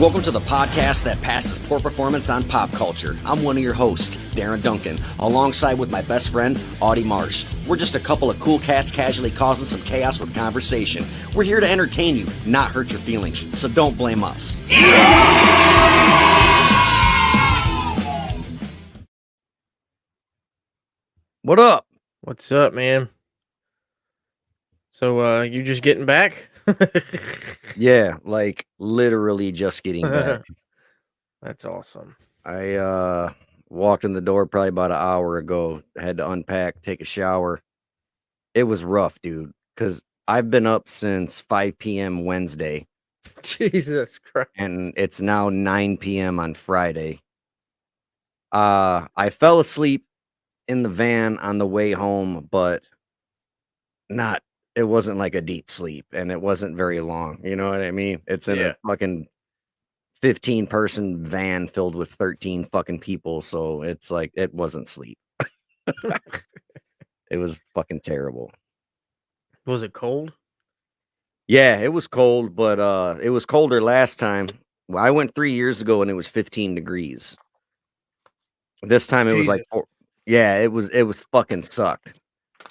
Welcome to the podcast that passes poor performance on pop culture. I'm one of your hosts, Darin Duncan, alongside with my best friend, Audie Marsh. We're just a couple of cool cats casually causing some chaos with conversation. We're here to entertain you, not hurt your feelings, so don't blame us. What up? What's up, man? So, you just getting back? Yeah, like literally just getting back. That's awesome. I walked in the door probably about an hour ago, had to unpack, take a shower. It was rough, dude, because I've been up since 5 p.m. Wednesday, Jesus Christ. and it's now 9 p.m. on Friday. I fell asleep in the van on the way home, but it wasn't like a deep sleep, and it wasn't very long. You know what I mean? It's in Yeah. a fucking 15-person van filled with 13 fucking people, so it's like it wasn't sleep. It was fucking terrible. Was it cold? Yeah, it was cold, but it was colder last time. I went 3 years ago and it was 15 degrees. This time it was like Jesus. yeah, it was fucking sucked.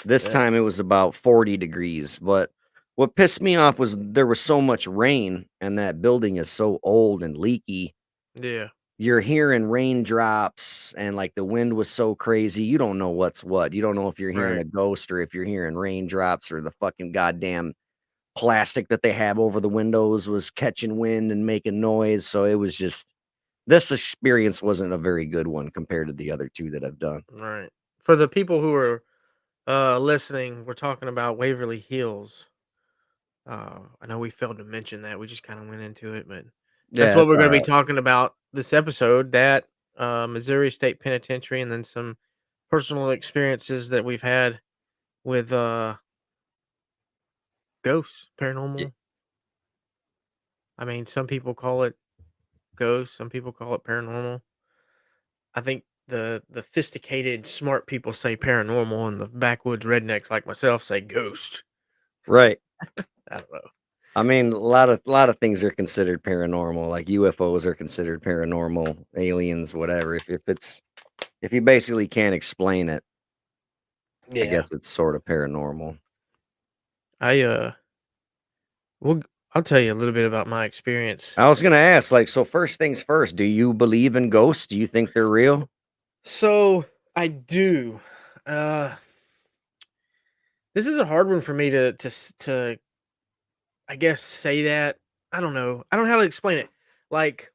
This Yeah. time it was about 40 degrees, but what pissed me off was there was so much rain and that building is so old and leaky. Yeah. You're hearing raindrops and like the wind was so crazy. You don't know what's what. You don't know if you're hearing Right. a ghost or if you're hearing raindrops or the fucking goddamn plastic that they have over the windows was catching wind and making noise. So it was just this experience wasn't a very good one compared to the other two that I've done. Right. For the people who are listening, we're talking about Waverly Hills. I know we failed to mention that. We just kind of went into it, but that's Yeah, what it's we're all going to be right. talking about this episode. That Missouri State Penitentiary, and then some personal experiences that we've had with ghosts, Y- paranormal. I mean, some people call it ghosts, some people call it paranormal. I think the sophisticated, smart people say paranormal, and the backwoods rednecks like myself say ghost. Right. I don't know. I mean, a lot of things are considered paranormal, like UFOs are considered paranormal, aliens, whatever. If you basically can't explain it, I Yeah, guess it's sort of paranormal. I well, I'll tell you a little bit about my experience. I was gonna ask, like, so first things first, do you believe in ghosts? Do you think they're real? So I do. Uh, this is a hard one for me to I guess say that. I don't know. I don't know how to explain it. Like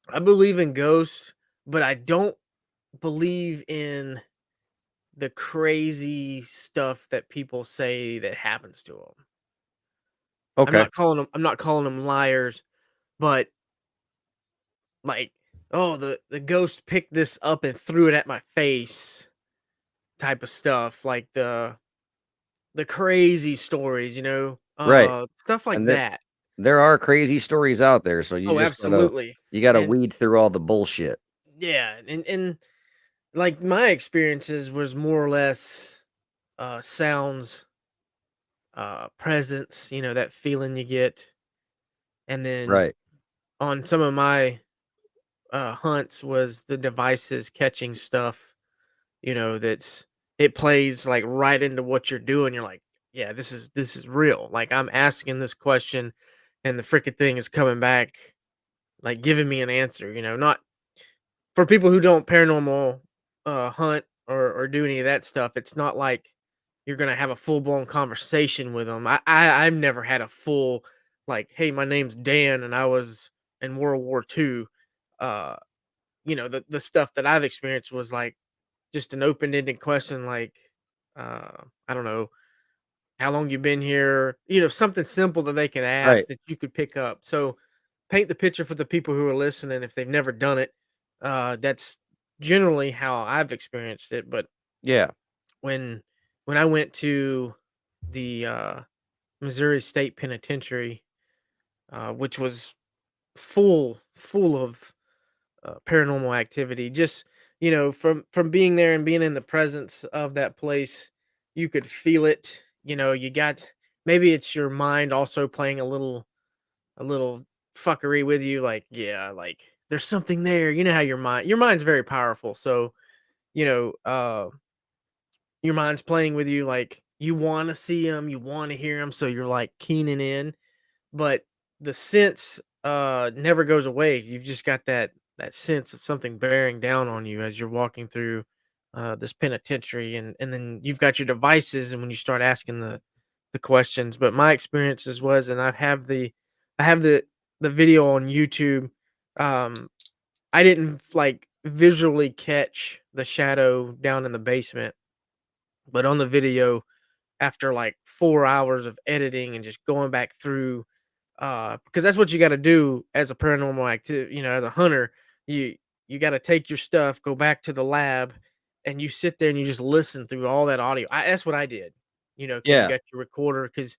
I believe in ghosts, but I don't believe in the crazy stuff that people say that happens to them. Okay. I'm not calling them liars, but like, oh, the ghost picked this up and threw it at my face type of stuff, like the crazy stories, Right. stuff like And that. there are crazy stories out there, so Oh, absolutely. you gotta And weed through all the bullshit. yeah, and like my experiences was more or less sounds, presence, that feeling you get. And then Right. on some of my hunts was the devices catching stuff, it plays like right into what you're doing. You're like, yeah, this is real. Like I'm asking this question and the freaking thing is coming back, like giving me an answer, not for people who don't paranormal hunt or do any of that stuff. It's not like you're gonna have a full blown conversation with them. I've never had a full like, hey, my name's Dan and I was in World War II. Uh, the stuff that I've experienced was like just an open ended question, like I don't know how long you been here. Something simple that they can Right. ask that you could pick up. So paint the picture for the people who are listening if they've never done it. That's generally how I've experienced it. But Yeah. when when I went to the Missouri State Penitentiary, which was full of paranormal activity, just from being there and being in the presence of that place, you could feel it. You got maybe it's your mind also playing a little fuckery with you, like, yeah, like there's something there. You know how your mind's very powerful. So, you know, your mind's playing with you, like you want to see them, you want to hear them, so you're like keening in, but the sense never goes away. You've just got that sense of something bearing down on you as you're walking through this penitentiary, and then you've got your devices, and when you start asking the questions. But my experiences was, and I have the video on YouTube. um I didn't like visually catch the shadow down in the basement, but on the video, after like 4 hours of editing and just going back through, because that's what you gotta do as a paranormal activity, as a hunter. You gotta take your stuff, go back to the lab, and you sit there and you just listen through all that audio. That's what I did, because you Yeah. got your recorder. Because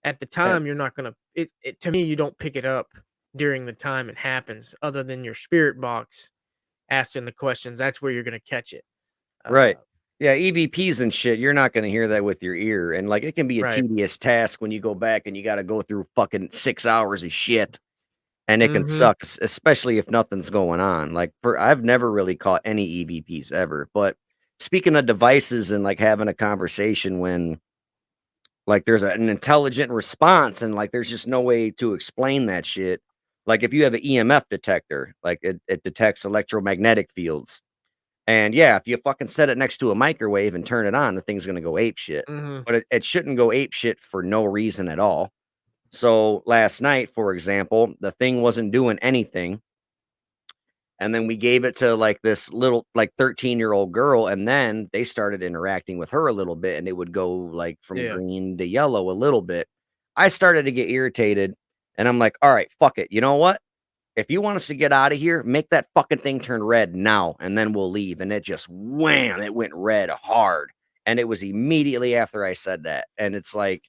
at the And time, you're not gonna it to me, you don't pick it up during the time it happens, other than your spirit box asking the questions. That's where you're gonna catch it. right. Uh, Yeah, EVPs and shit, you're not gonna hear that with your ear, and, like, it can be a right. tedious task when you go back and you gotta go through fucking 6 hours of shit, and it can Mhm. suck, especially if nothing's going on. Like, I've never really caught any EVPs ever, but speaking of devices and, like, having a conversation when, like, there's an intelligent response and, like, there's just no way to explain that shit. Like, if you have an EMF detector, like, it detects electromagnetic fields. And yeah, if you fucking set it next to a microwave and turn it on, the thing's gonna go ape shit. Mhm. But it shouldn't go ape shit for no reason at all. So last night, for example, the thing wasn't doing anything. And then we gave it to like this little like 13-year-old girl, and then they started interacting with her a little bit, and it would go like from Yeah. green to yellow a little bit. I started to get irritated, and I'm like, all right, fuck it. You know what? If you want us to get out of here, make that fucking thing turn red now, and then we'll leave. And it just wham, it went red hard. And it was immediately after I said that. And it's like,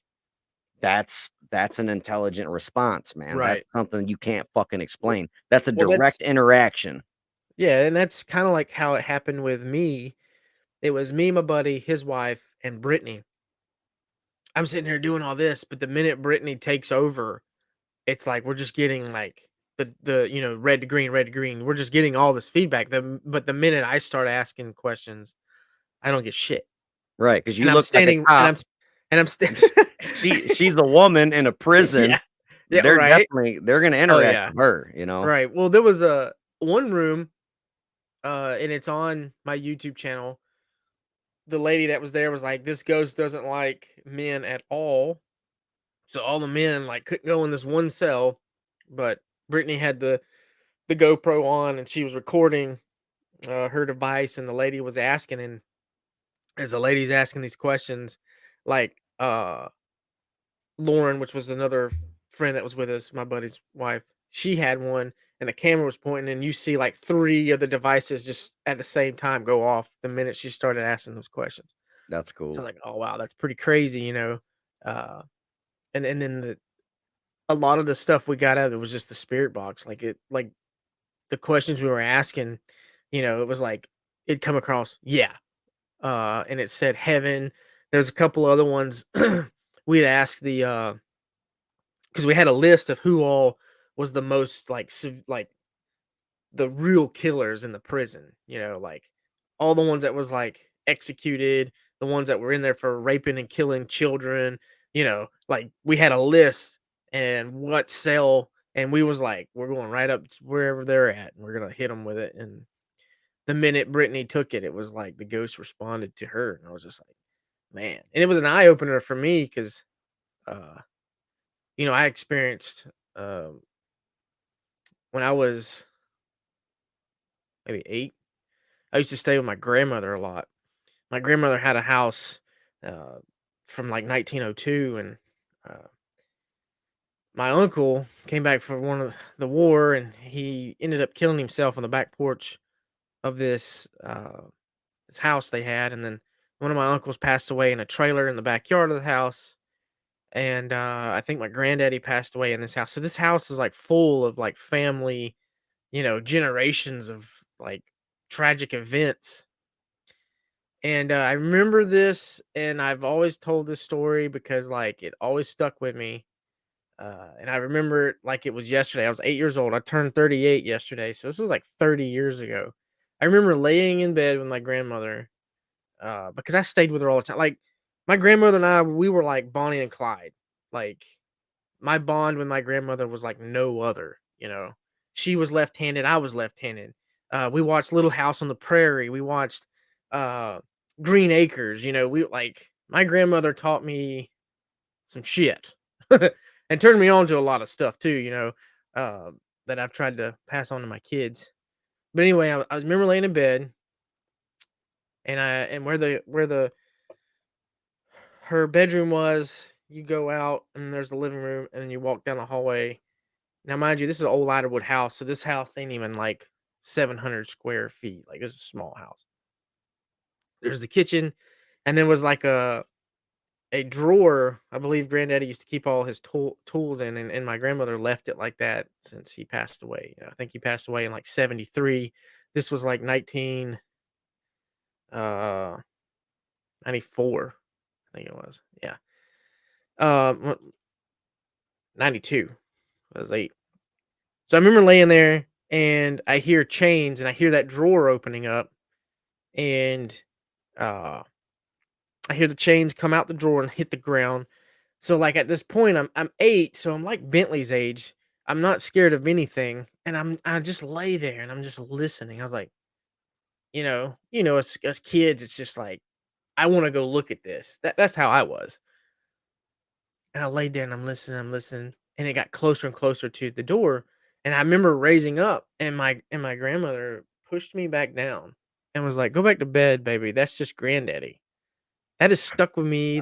that's an intelligent response, man. That's Right. something you can't fucking Well, explain. That's a well, that's direct interaction. yeah, and that's kind of like how it happened with me. It was me, my buddy, his wife, and Brittany. I'm sitting here doing all this, but the minute Brittany takes over, it's like we're just getting like the red to green. We're just getting all this feedback. But the minute I start asking questions, I don't get shit. Right? Because you And I'm look like a standing, and cop. I'm s- and I'm st- She's a woman in a prison. yeah, yeah, right. They're gonna Oh interact yeah, with her, you know? right. Well, there was a one room, and it's on my YouTube channel. The lady that was there was like, "This ghost doesn't like men at all." So all the men like couldn't go in this one cell, but Brittany had the GoPro on and she was recording her device, and the lady was asking, and as the lady's asking these questions, like Lauren, which was another friend that was with us, my buddy's wife, she had one, and the camera was pointing, and you see like three of the devices just at the same time go off the minute she started asking those questions. That's So cool. I was like, "Oh wow, that's pretty crazy." Uh, and then a lot of the stuff we got out of it was just the spirit box. Like the questions we were asking, it was like it'd come across, yeah, and it said heaven. There's a couple other ones we'd ask because we had a list of who all was the most like the real killers in the prison. Like all the ones that was like executed, the ones that were in there for raping and killing children. Like we had a list and what cell, and we was like, we're going right up to wherever they're at, and we're gonna hit them with it. And the minute Brittany took it, it was like the ghost responded to her, and I was just like, man. And it was an eye opener for me because, uh, I experienced um, when I was maybe 8. I used to stay with my grandmother a lot. My grandmother had a house uh, from like 1902, and uh, my uncle came back from the war, and he ended up killing himself on the back porch of this house they had. And then one of my uncles passed away in a trailer in the backyard of the house, and I think my granddaddy passed away in this house. So this house is like full of like family, generations of like tragic events. And I remember this, and I've always told this story because like it always stuck with me. And I remember it like it was yesterday. I was 8 years old. I turned 38 yesterday, so this was like 30 years ago. I remember laying in bed with my grandmother, because I stayed with her all the time. Like, my grandmother and I, we were like Bonnie and Clyde. Like, my bond with my grandmother was like no other, you know? She was left-handed, I was left-handed. We watched Little House on the Prairie, we watched, uh, Green Acres, you know? We like, my grandmother taught me some shit and turned me on to a lot of stuff too, you know, that I've tried to pass on to my kids. But anyway, I was remember laying in bed, and where the her bedroom was, you go out and there's the living room, and then you walk down the hallway. Now, mind you, this is an old Idlewood house, so this house ain't even like 700 square feet. Like, this is a small house. There's the kitchen, and then was like a drawer. I believe Granddaddy used to keep all his tools in, and my grandmother left it like that since he passed away. You know, I think he passed away in like 73. This was like 19 94, I think it was. Yeah. 92. I was 8. So I remember laying there and I hear chains and I hear that drawer opening up, and uh I hear the chains come out the drawer and hit the ground. So like at this point I'm 8, so I'm like Bentley's age. I'm not scared of anything, and I just lay there and I'm just listening. I was like, as kids, it's just like I want to go look at this. That's how I was. And I laid there and I'm listening, and it got closer and closer to the door. And I remember raising up, and my grandmother pushed me back down and was like, "Go back to bed, baby. That's just granddaddy." That has stuck with me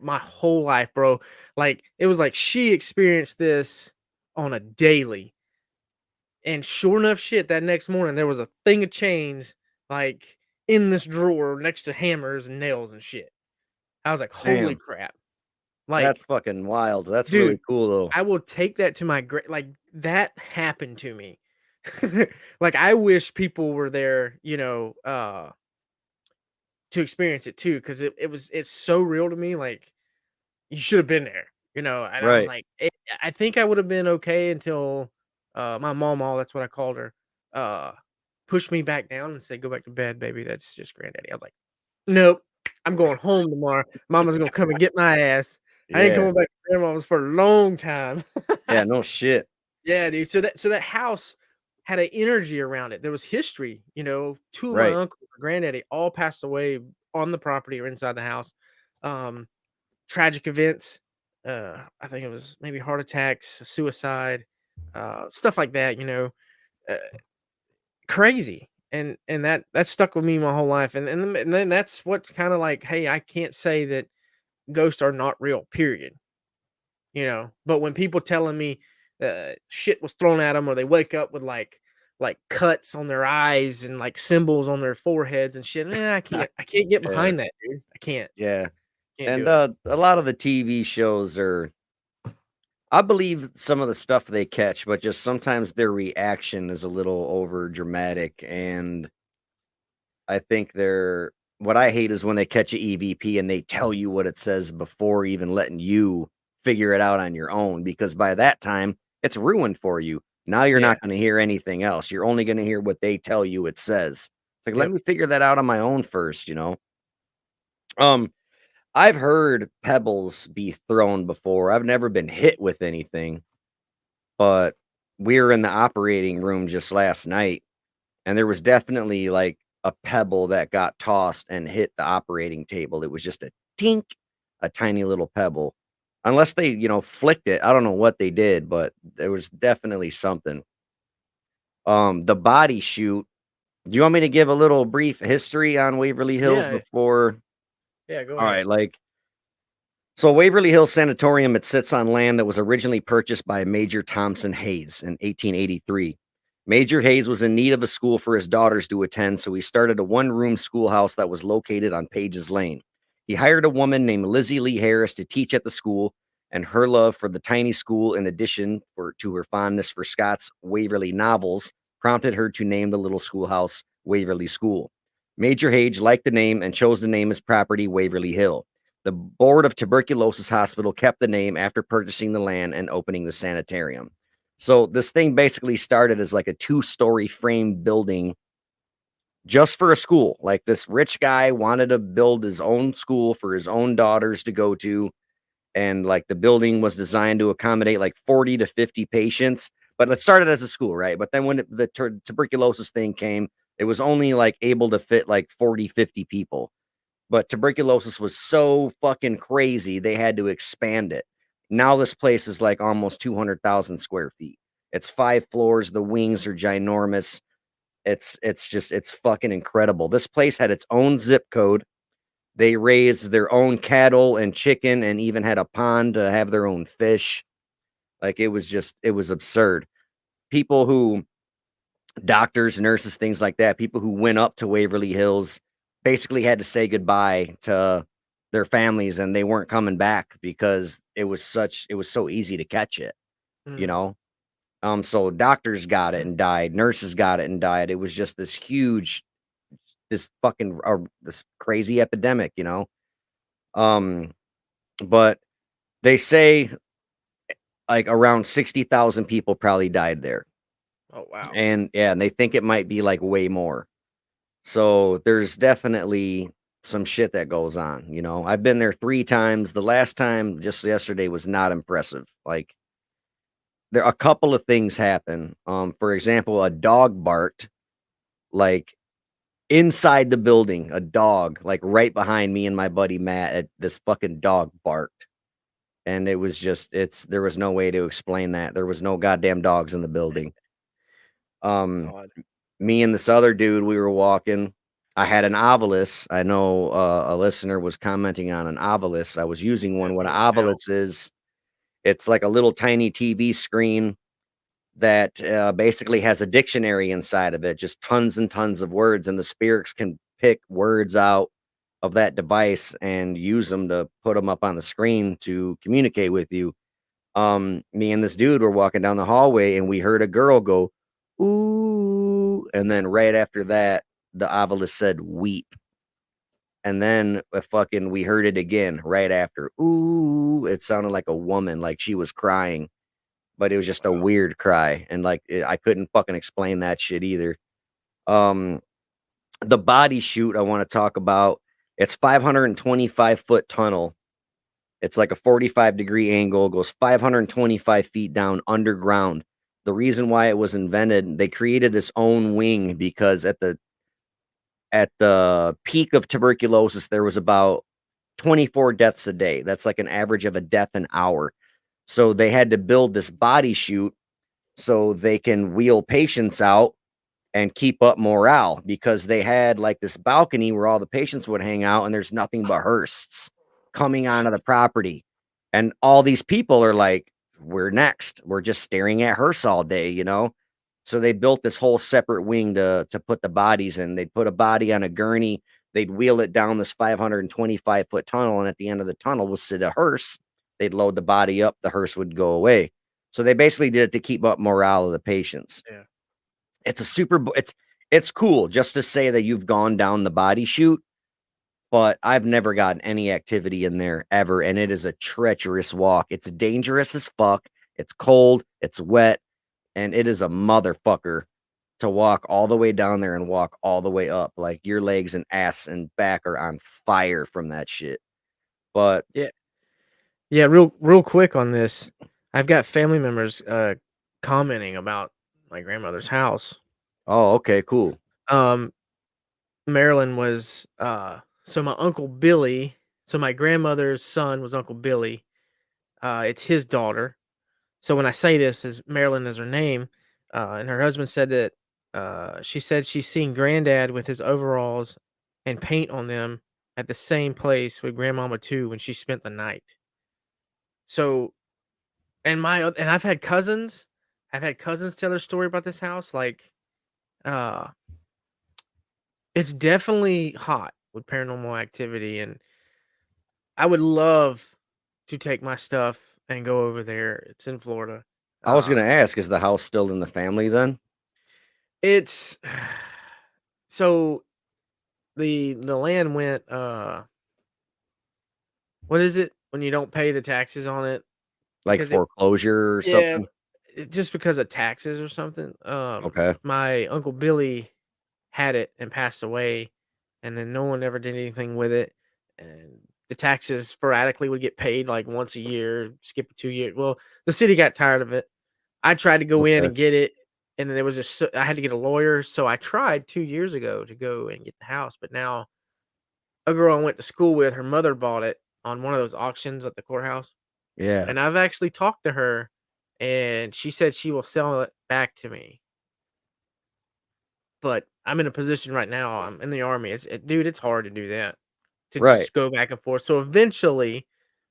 my whole life, bro. Like, it was like she experienced this on a daily. And sure enough shit, that next morning there was a thing of chains like in this drawer next to hammers and nails and shit. I was like, "Holy Damn, crap." that's Like, fucking wild. That's really dude, cool though. I will take that to my like, that happened to me. Like, I wish people were there, to experience it too, because it's so real to me. Like, you should have been there, and I was Right. like, I think I would have been okay until my mama, that's what I called her, uh pushed me back down and said, "Go back to bed, baby. That's just granddaddy." I was like, "Nope, I'm going home tomorrow. Mama's gonna come and get my ass. I ain't Yeah. coming back to grandmama's for a long time." Yeah, no shit. Yeah, dude. So that house had an energy around it. There was history. Two of my Right. uncles, my granddaddy, all passed away on the property or inside the house. Um, Tragic events. I think it was maybe heart attacks, suicide, stuff like that. Uh, Crazy. And that stuck with me my whole life. And then that's what's kind of like, hey, I can't say that ghosts are not real. Period. But when people telling me shit was thrown at them, or they wake up with like cuts on their eyes and like symbols on their foreheads and shit, I can't get Yeah. behind that, dude. I Yeah. can't And do it. a lot of the TV shows are, I believe some of the stuff they catch, but just sometimes their reaction is a little over dramatic. And I think what I hate is when they catch a EVP and they tell you what it says before even letting you figure it out on your own, because by that time it's ruined for you. Now you're Yeah. not going to hear anything else. You're only going to hear what they tell you it says. It's like, let Yep. me figure that out on my own first. Um, I've heard pebbles be thrown before. I've never been hit with anything, but we were in the operating room just last night, and there was definitely like a pebble that got tossed and hit the operating table. It was just a tink, a tiny little pebble. Unless they, flicked it. I don't know what they did, but there was definitely something. The body shoot. Do you want me to give a little brief history on Waverly Hills Yeah. before? Yeah. Go All right, ahead. so Waverly Hills Sanatorium, it sits on land that was originally purchased by Major Thompson Hayes in 1883. Major Hayes was in need of a school for his daughters to attend, so he started a one-room schoolhouse that was located on Pages Lane. He hired a woman named Lizzie Lee Harris to teach at the school, and her love for the tiny school, in addition to her fondness for Scott's Waverly novels, prompted her to name the little schoolhouse Waverly School. Major Hayes liked the name and chose to name his property Waverly Hill. The board of tuberculosis hospital kept the name after purchasing the land and opening the sanitarium. So this thing basically started as like a 2-story frame building just for a school. Like this rich guy wanted to build his own school for his own daughters to go to. And like the building was designed to accommodate like 40 to 50 patients. But it started as a school, right? But then when the tuberculosis thing came, it was only like able to fit like 40, 50 people. But tuberculosis was so fucking crazy, they had to expand it. Now this place is like almost 200,000 square feet. It's 5 floors. The wings are ginormous. It's fucking incredible. This place had its own zip code. They raised their own cattle and chicken and even had a pond to have their own fish. Like it was absurd. People who doctors, nurses, things like that, people who went up to Waverly Hills basically had to say goodbye to their families and they weren't coming back because it was so easy to catch it, you Mm. know? So doctors got it and died, nurses got it and died. It was just this huge, this fucking, this crazy epidemic, you know? Um, but they say like around 60,000 people probably died there. Oh wow. And yeah, and they think it might be like way more. So there's definitely some shit that goes on, you know. I've been there 3 times. The last time just yesterday was not impressive. Like there a couple of things happen. For example, a dog barked like inside the building, a dog like right behind me and my buddy Matt. This fucking dog barked. And it was just there was no way to explain that. There was no goddamn dogs in the building. It's Um odd. Me and this other dude, we were walking. I had an Ovilus. I know a listener was commenting on an Ovilus. I was using Yeah, one. What an no doubt. Ovilus is, it's like a little tiny TV screen that basically has a dictionary inside of it, just tons and tons of words. And the spirits can pick words out of that device and use them to put them up on the screen to communicate with you. Me and this dude were walking down the hallway and we heard a girl go, "Ooh," and then right after that, the Ovilus said, "Weep." And then we heard it again right after, "Ooh." It sounded like a woman, like she was crying, but it was just a Wow. weird cry. And like, I couldn't fucking explain that shit either. Um, the body shoot I want to talk about, it's 525-foot tunnel. It's like a 45-degree angle, goes 525 feet down underground. The reason why it was invented, they created this own wing because at the peak of tuberculosis, there was about 24 deaths a day. That's like an average of a death an hour. So they had to build this body chute so they can wheel patients out and keep up morale because they had like this balcony where all the patients would hang out and there's nothing but hearses coming onto the property. And all these people are like, we're next. We're just staring at hearse all day, you know? So they built this whole separate wing to put the bodies in. They'd put a body on a gurney, they'd wheel it down this 525-foot tunnel, and at the end of the tunnel was sit a hearse. They'd load the body up, the hearse would go away. So they basically did it to keep up morale of the patients. Yeah. It's a it's cool just to say that you've gone down the body chute, but I've never gotten any activity in there ever, and it is a treacherous walk. It's dangerous as fuck. It's cold, it's wet, and it is a motherfucker to walk all the way down there and walk all the way up. Like your legs and ass and back are on fire from that shit. But Yeah. Yeah, real quick on this. I've got family members commenting about my grandmother's house. oh, okay, cool. Um Marilyn was so my uncle Billy, so my grandmother's son was Uncle Billy. It's his daughter. So when I say this is Marilyn is her name, and her husband said that she said she's seen granddad with his overalls and paint on them at the same place with grandmama too when she spent the night. So and I've had cousins tell their story about this house. Like, uh, it's definitely hot with paranormal activity, and I would love to take my stuff and go over there. It's in Florida. I was Uh, gonna ask, is the house still in the family then? it's so the land went what is it when you don't pay the taxes on it? Like Because it foreclosure or yeah, something? just because of taxes or something. Okay. My Uncle Billy had it and passed away, and then no one ever did anything with it, and the taxes sporadically would get paid, like, once a year, skip 2 years. Well, the city got tired of it. I tried to go in Okay. and get it, and then there was just I had to get a lawyer, so I tried 2 years ago to go and get the house, but now a girl I went to school with, her mother bought it on one of those auctions at the courthouse, Yeah. and I've actually talked to her, and she said she will sell it back to me. But I'm in a position right now, I'm in the army, dude, it's hard to do that, to Right. just go back and forth. So eventually,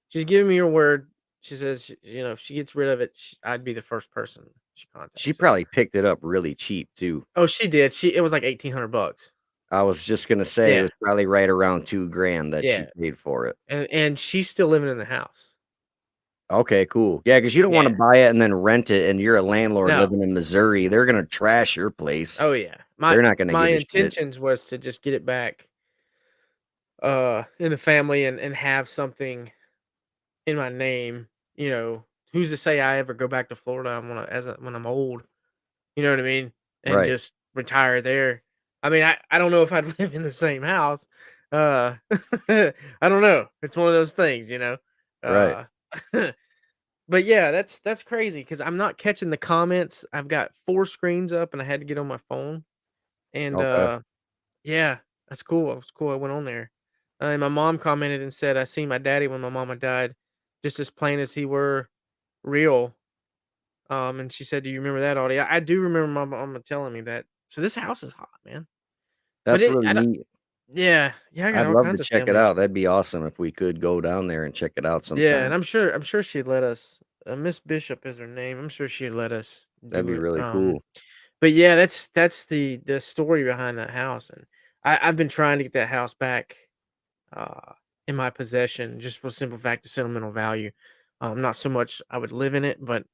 she's giving me her word. She says, if she gets rid of it, I'd be the first person she She contacts. So, probably picked it up really cheap too. oh, she did. It was like $1,800. I was just gonna say it Yeah, was probably right around 2 grand that she yeah, paid for it. and she's still living in the house. Okay, cool. Yeah, because you don't wanna Yeah, buy it and then rent it, and you're a landlord no, living in Missouri. They're gonna trash your place. oh yeah. My They're not gonna my give a shit. intentions was to just get it back, in the family and have something in my name. Who's to say I ever go back to Florida when I'm old? You know what I mean? And Right, just retire there. I mean, I don't know if I'd live in the same house. Uh, I don't know. It's one of those things. right. Uh, but yeah, that's crazy because I'm not catching the comments. I've got 4 screens up, and I had to get on my phone. And Okay. yeah, that's cool. It was cool. I went on there, and my mom commented and said, "I seen my daddy when my mama died, just as plain as he were real." And she said, "Do you remember that, Audie?" I do remember my mama telling me that. So this house is hot, man. But That's really I don't. neat. Yeah, yeah. I got I'd all love to kinds of check it family and out. stuff. That'd be awesome if we could go down there and check it out Yeah, and sometime. I'm sure she'd let us. Miss Bishop is her name. I'm sure she'd let us That'd do be it. really cool. But yeah, that's the story behind that house, and I've been trying to get that house back, uh, in my possession, just for the simple fact of sentimental value. Not so much I would live in it, but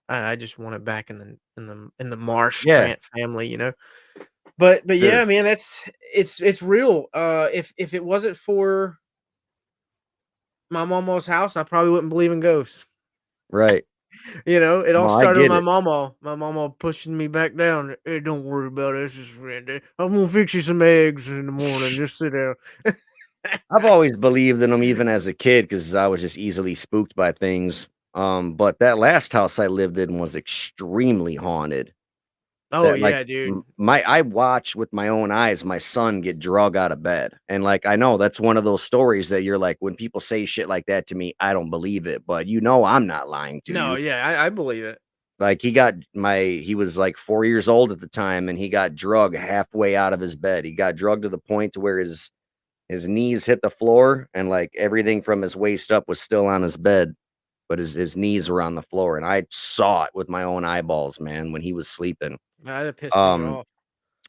I just want it back in the Marsh Yeah, Trant family. But sure. yeah, man, it's real. If it wasn't for my mama's house, I probably wouldn't believe in ghosts. Right. It all No, I started with get my it. mama. My mama pushing me back down. Hey, don't worry about it. It's just random. I'm gonna fix you some eggs in the morning. Just sit down. I've always believed in them even as a kid because I was just easily spooked by things. But that last house I lived in was extremely haunted. Oh That like yeah, dude. my I watched with my own eyes my son get drug out of bed. And like I know that's one of those stories that you're like, when people say shit like that to me, I don't believe it, but I'm not lying to No, you. yeah, I believe it. Like he was like 4 years old at the time and he got drug halfway out of his bed. He got drugged to the point to where his knees hit the floor and like everything from his waist up was still on his bed, but his knees were on the floor. And I saw it with my own eyeballs, man, when he was sleeping. That'd piss me Um, off.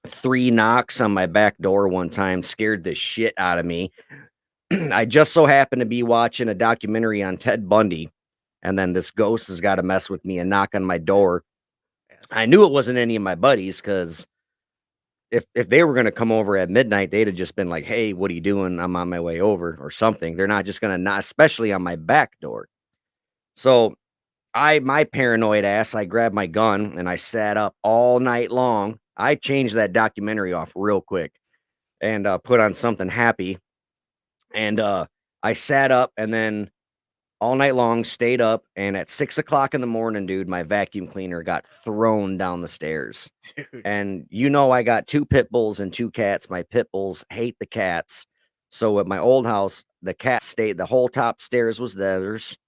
3 knocks on my back door one time scared the shit out of me. I just so happened to be watching a documentary on Ted Bundy, and then this ghost has got to mess with me and knock on my door. I Asshole. knew it wasn't any of my buddies because if they were gonna come over at midnight, they'd have just been like, "Hey, what are you doing? I'm on my way over," or something. They're not just gonna knock, especially on my back door. So my paranoid ass, I grabbed my gun and I sat up all night long. I changed that documentary off real quick and put on something happy. And I sat up and then all night long stayed up. And at 6 o'clock in the morning, dude, my vacuum cleaner got thrown down the stairs. Dude. And I got 2 pit bulls and 2 cats. My pit bulls hate the cats. So at my old house, the cats stayed, the whole top stairs was theirs.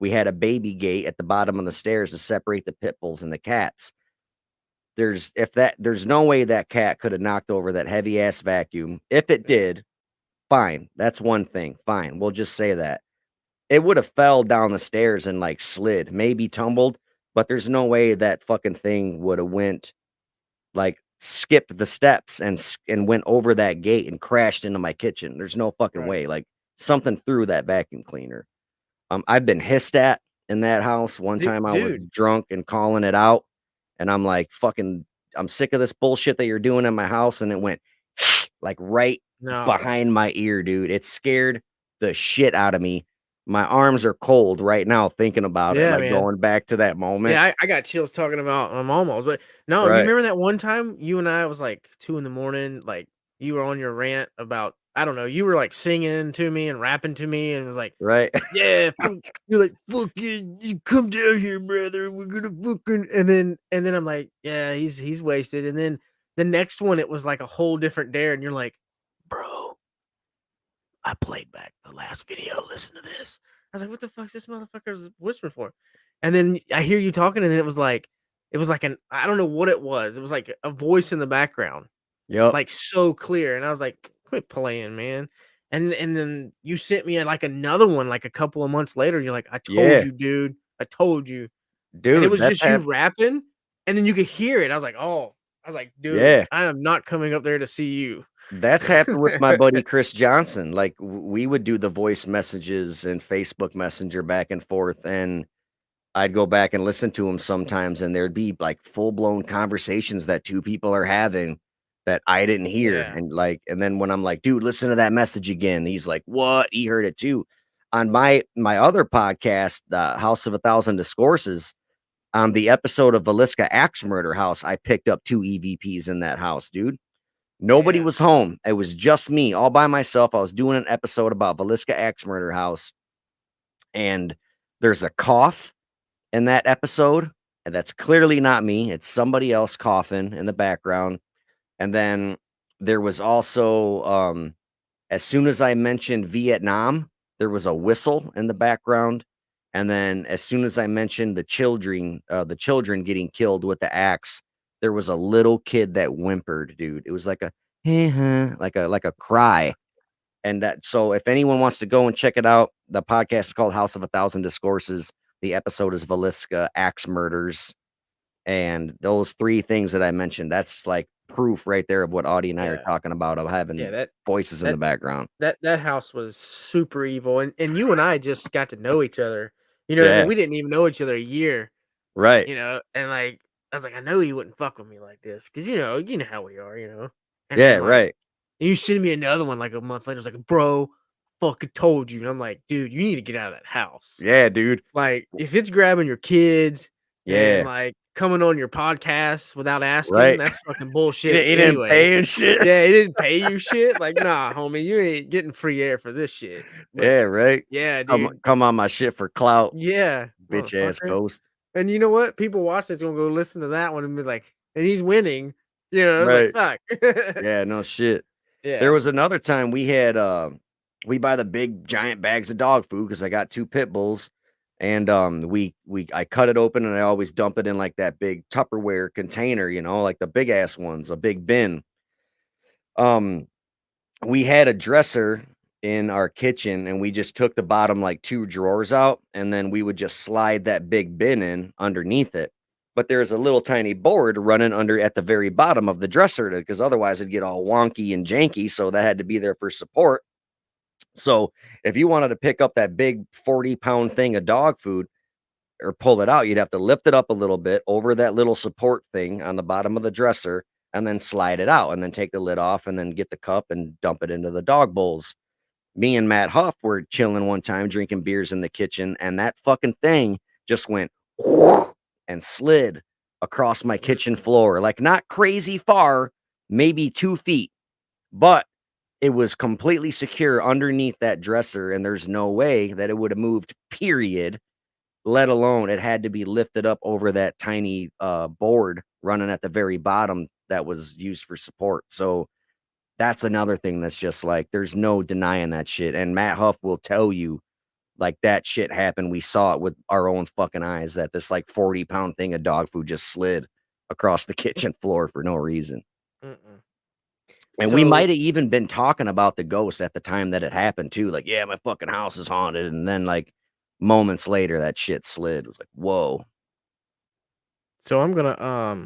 We had a baby gate at the bottom of the stairs to separate the pit bulls and the cats. There's no way that cat could have knocked over that heavy ass vacuum. If it Yeah. did, fine. That's one thing. Fine. We'll just say that. It would have fell down the stairs and like slid, maybe tumbled, but there's no way that fucking thing would have went like skipped the steps and went over that gate and crashed into my kitchen. There's no fucking Right. way. Like something threw that vacuum cleaner. I've been hissed at in that house. One time I was Dude. drunk and calling it out, and I'm like, "Fucking, I'm sick of this bullshit that you're doing in my house." And it went like right No. behind my ear, dude. It scared the shit out of me. my arms are cold right now thinking about it, Yeah, like, man. going back to that moment. Yeah, I got chills talking about almost, but no, you Right. remember that one time you and I was like 2 in the morning, like you were on your rant about I don't know, you were like singing to me and rapping to me and it was like, Right. yeah, you're like, fucking, you come down here, brother. We're gonna fucking, and then I'm like, yeah, he's wasted. And then the next one, it was like a whole different dare, and you're like, bro, I played back the last video. Listen to this. I was like, what the fuck's this motherfucker's whispering for? And then I hear you talking, and then it was like an I don't know what it was. It was like a voice in the background, Yep. like so clear. And I was like, quit playing, man. And then you sent me like another one like a couple of months later. You're like, I told Yeah. you, dude. I told you. And it Dude, was that's just you hap rapping, and then you could hear it. I was like, oh, I was like, dude, yeah. I am not coming up there to see you. That's happened with my buddy Chris Johnson, like, we would do the voice messages and Facebook Messenger back and forth, and I'd go back and listen to them sometimes, and there'd be, like, full-blown conversations that 2 people are having that I didn't hear, Yeah, and, like and then when I'm like, "Dude, listen to that message again," he's like, "What?" He heard it too. On my other podcast, House of a Thousand Discourses, on the episode of Villisca Axe Murder House, I picked up 2 EVPs in that house, dude. Nobody yeah, was home. It was just me all by myself. I was doing an episode about Villisca Axe Murder House, and there's a cough in that episode, and that's clearly not me. It's somebody else coughing in the background. And then there was also, as soon as I mentioned Vietnam, there was a whistle in the background. And then as soon as I mentioned the children getting killed with the axe, there was a little kid that whimpered, dude. It was like a like a cry. And that so if anyone wants to go and check it out, the podcast is called House of a Thousand Discourses. The episode is Villisca Axe Murders. And those 3 things that I mentioned, that's like proof right there of what Audie and I are yeah, talking about of yeah. having That voices in the that background. that house was super evil, and you and I just got to know each other. You know what I mean? Yeah. We didn't even know each other a year. Right. You know, and like I was like, I know he wouldn't fuck with me like this because you know how we are. You know, Yeah, and like right. you send me another one like a month later. It's like, bro, fucking told you. And I'm like, dude, you need to get out of that house. Yeah, dude. Like, if it's grabbing your kids and, Yeah. like, coming on your podcast without asking, Right. that's fucking He bullshit didn't he didn't anyway. pay and shit. Yeah, it didn't pay you shit. Like, nah, homie, you ain't getting free air for this shit. But Yeah, right. yeah, Come dude. come on my shit for clout, Yeah, bitch ass motherfucker. ghost. And you know what? People watch this gonna go listen to that one and be like, and he's winning. You know, it's like, Right. fuck. Yeah, no shit. There Yeah. was another time we had, we buy the big giant bags of dog food because I got 2 pit bulls, and, we I cut it open, and I always dump it in, like, that big Tupperware container, like the big ass ones, a big bin. Um, we had a dresser in our kitchen, and we just took the bottom, like, 2 drawers out, and then we would just slide that big bin in underneath it. But there's a little tiny board running under at the very bottom of the dresser because otherwise it'd get all wonky and janky, so that had to be there for support. So, if you wanted to pick up that big 40-pound thing of dog food or pull it out, you'd have to lift it up a little bit over that little support thing on the bottom of the dresser and then slide it out and then take the lid off and then get the cup and dump it into the dog bowls. Me and Matt Huff were chilling one time drinking beers in the kitchen, and that fucking thing just went and slid across my kitchen Mm-mm. floor, like not crazy far, maybe 2 feet, but it was completely secure underneath that dresser, and there's no way that it would have moved, period, let alone it had to be lifted up over that tiny, board running at the very bottom that was used for support. So, that's another thing that's just like, there's no denying that shit, and Matt Huff will tell you, like, that shit happened. We saw it with our own fucking eyes that this, like, 40-pound thing of dog food just slid across the kitchen floor for no reason. Mm-mm. And we So might have even been talking about the ghost at the time that it happened too. Like, yeah, my fucking house is haunted. And then like moments later, that shit slid. It was like, whoa. so I'm gonna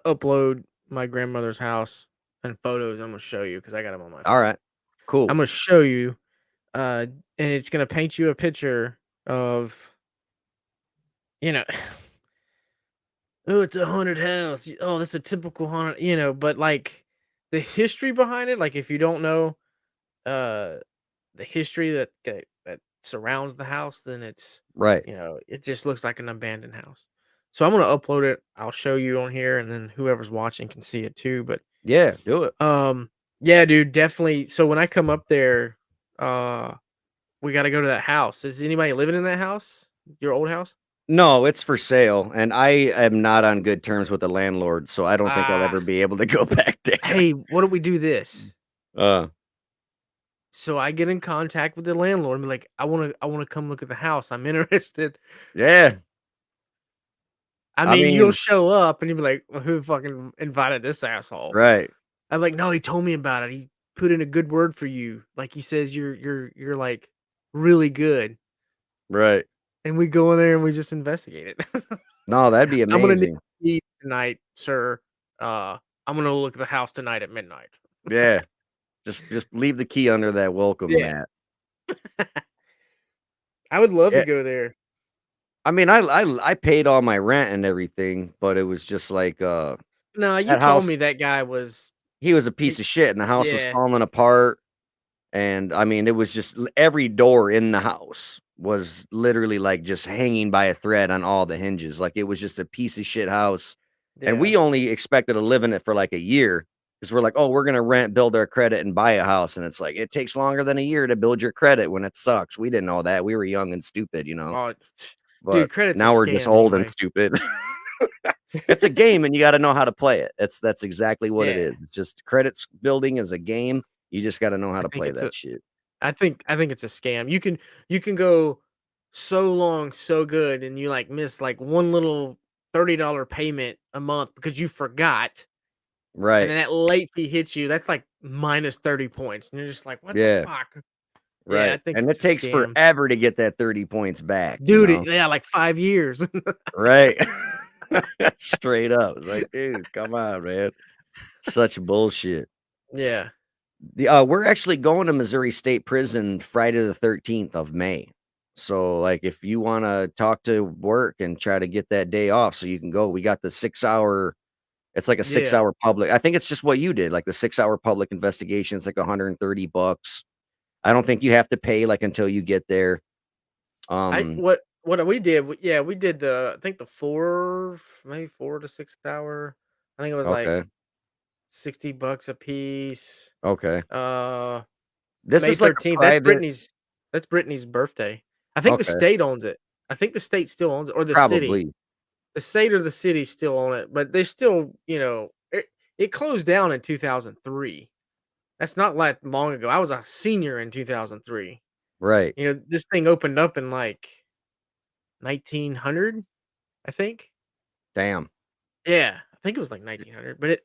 upload my grandmother's house and photos. I'm gonna show you because I got them on my All phone. right. Cool. I'm gonna show you, and it's gonna paint you a picture of, you know, oh, it's a haunted house. Oh, that's a typical haunted, but like the history behind it. Like if you don't know, uh, the history that surrounds the house, then it's, Right. it just looks like an abandoned house. So I'm gonna upload it. I'll show you on here, and then whoever's watching can see it too. But Yeah, do it. um, yeah, dude, definitely. So when I come up there, uh, we got to go to that house. Is anybody living in that house? Your old house? No, it's for sale, and I am not on good terms with the landlord, so I don't think I'll Ah, ever be able to go back there. hey, what do we do this? Uh, So I get in contact with the landlord and be like, I wanna come look at the house. I'm interested. yeah, I I mean, you'll mean, show up and you'll be like, well, who fucking invited this asshole? right, I'm like, no, he told me about it. He put in a good word for you. Like he says you're like really good. right. And we go in there and we just investigate it. No, that'd be I'm gonna need amazing. a key tonight, sir. I'm gonna look at the house tonight at midnight. Yeah, just leave the key under that welcome Yeah. mat. I would love to Yeah, go there. I mean, I paid all my rent and everything, but it was just like, No, you that told house me that guy was he was a he piece of shit, and the house was yeah. falling apart, and, I mean, it was just every door in the house was literally, like, just hanging by a thread on all the hinges, like, it was just a piece of shit house, and Yeah. we only expected to live in it for, like, a year, because 'cause we're like, "Oh, we're gonna rent, build our credit, and buy a house," and it's like, it takes longer than a year to build your credit when it sucks. We didn't know that, we were young and stupid, you know? Oh, But dude, credit's a now we're just scam old and anyway. stupid. It's a game, and you gotta know how to play it. That's exactly what it Yeah. is. It's just credits building is a game. You just gotta know how I to think play it's a that shit. I think it's a scam. You can go so long, so good, and you like miss like one little $30 payment a month because you forgot, and Right. then that late fee hits you. That's like minus 30 points. And you're just like, what the Yeah. fuck? Yeah, I Right. think And it's it a takes scam. forever to get that 30 points back, you Dude, know? yeah, like 5 years. Right. Straight up. It's like, dude, come on, man. Such bullshit. Yeah. We're actually going to Missouri State Prison Friday the 13th of May. So, like, if you wanna talk to work and try to get that day off so you can go, we got the 6-hour. It's like a Yeah. 6-hour public, I think it's just what you did, like the 6-hour public investigation, it's like $130. I don't think you have to pay, like, until you get there. I Um, what we did, yeah, we did I think the 4 to 6 hour. I think it was like okay, $60 a piece. okay. Uh, This May is like a 13th. private. That's Brittany's birthday. I think the Okay, state owns it. I think the state still owns it, or the city. probably. The state or the city still own it, but they still, it closed down in 2003. That's not like long ago. I was a senior in 2003. Right. This thing opened up in like 1900, I think. Damn. Yeah, I think it was like 1900, but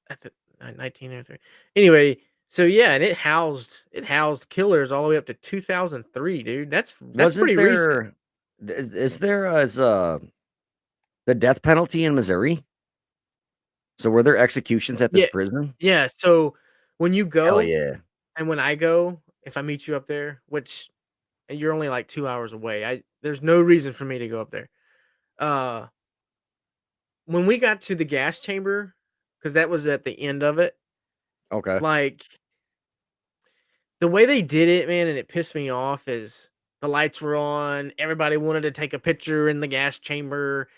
1903. Anyway, so yeah, and it housed killers all the way up to 2003, dude. That's Wasn't pretty recent. there is there the death penalty in Missouri? So were there executions at this Yeah, prison? yeah. So when you Hell go yeah. and when I go, if I meet you up there, which and you're only like 2 hours away, there's no reason for me to go up there. Uh, when we got to the gas chamber, because that was at the end of it, Okay. like the way they did it, man, and it pissed me off is the lights were on, everybody wanted to take a picture in the gas chamber.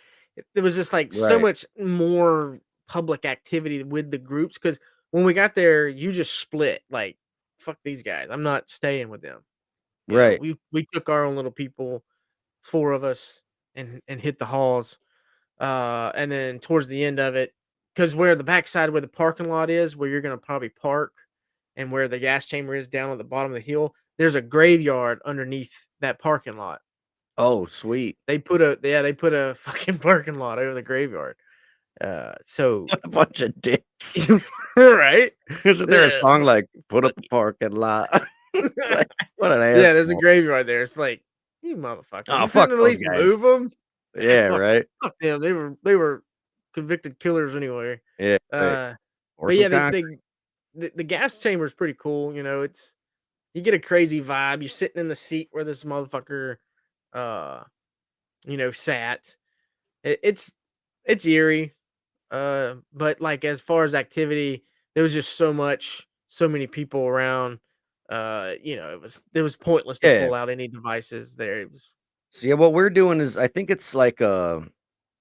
It was just like so Right. much more public activity with the groups because when we got there, you just split like fuck these guys. I'm not staying with them. Right. We took our own little people, four of us, and hit the halls. And then towards the end of it, because where the backside where the parking lot is, where you're gonna probably park, and where the gas chamber is down at the bottom of the hill, there's a graveyard underneath that parking lot. Oh, sweet. They put a fucking parking lot over the graveyard. So What a bunch of dicks. right? Isn't there a Yeah, song like, "Put fuck up a parking lot"? It's like, what an yeah, there's a asshole. graveyard there. It's like, you motherfuckers, Oh, you fuck couldn't at those least guys. move them. Yeah, Yeah, right? fuck them. They were convicted killers anyway. Yeah, right. Uh, Or but some yeah, concrete. the gas chamber is pretty cool. It's you get a crazy vibe. You're sitting in the seat where this motherfucker, uh, sat. It's eerie. But like as far as activity, there was just so many people around. it was pointless to Yeah. pull out any devices there. It was So, yeah, what we're doing is I think it's like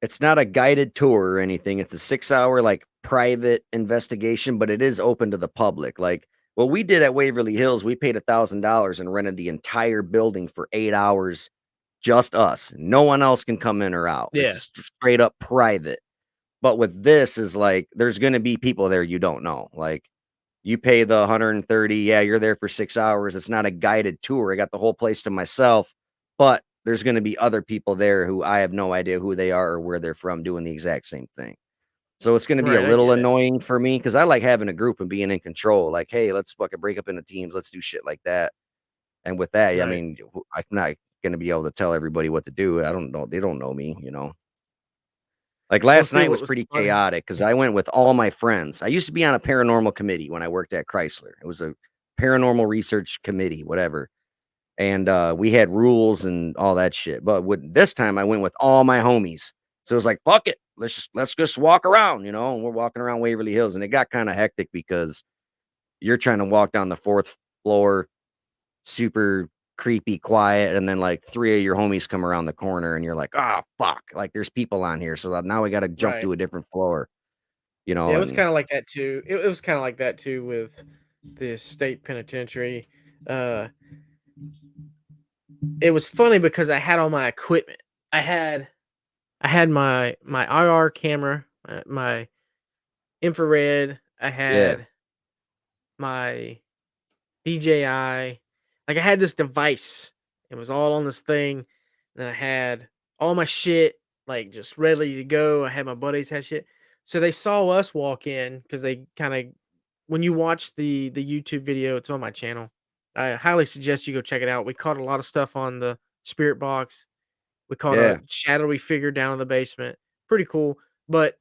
it's not a guided tour or anything. It's a 6-hour, like, private investigation, but it is open to the public. Like, what we did at Waverly Hills, we paid $1,000 and rented the entire building for 8 hours, just us. No one else can come in or out. It's yeah, straight up private. But with this is like, there's gonna be people there you don't know. Like, you pay the 130, yeah, you're there for 6 hours. It's not a guided tour. I got the whole place to myself, but there's gonna be other people there who I have no idea who they are or where they're from doing the exact same thing. So it's gonna be a right. I little get it. annoying for me because I like having a group and being in control. Like, hey, let's fucking break up into teams. Let's do shit like that. And with that, I Right. mean, I'm not gonna be able to tell everybody what to do. I don't know. They don't know me, Like, Well, last see night what was was pretty funny. chaotic because I went with all my friends. I used to be on a paranormal committee when I worked at Chrysler. It was a paranormal research committee, whatever, and, we had rules and all that shit, but with this time, I went with all my homies. So it was like, "Fuck it. Let's just walk around," and we're walking around Waverly Hills, and it got kinda hectic because you're trying to walk down the 4th floor, super creepy quiet, and then, like, 3 of your homies come around the corner, and you're like, "Ah, fuck, like, there's people on here, so that now we gotta jump Right. to a different floor," Yeah, it was and kind of like that too. It was kind of like that too with the state penitentiary. Uh, it was funny because I had all my equipment. I had my IR camera, my infrared. I yeah. had my DJI. Like I had this device. It was all on this thing. And I had all my shit like just ready to go. I had my buddies had shit. So they saw us walk in because they kind of when you watch the YouTube video, it's on my channel. I highly suggest you go check it out. We caught a lot of stuff on the spirit box. We caught a Yeah. shadowy figure down in the basement. Pretty cool. But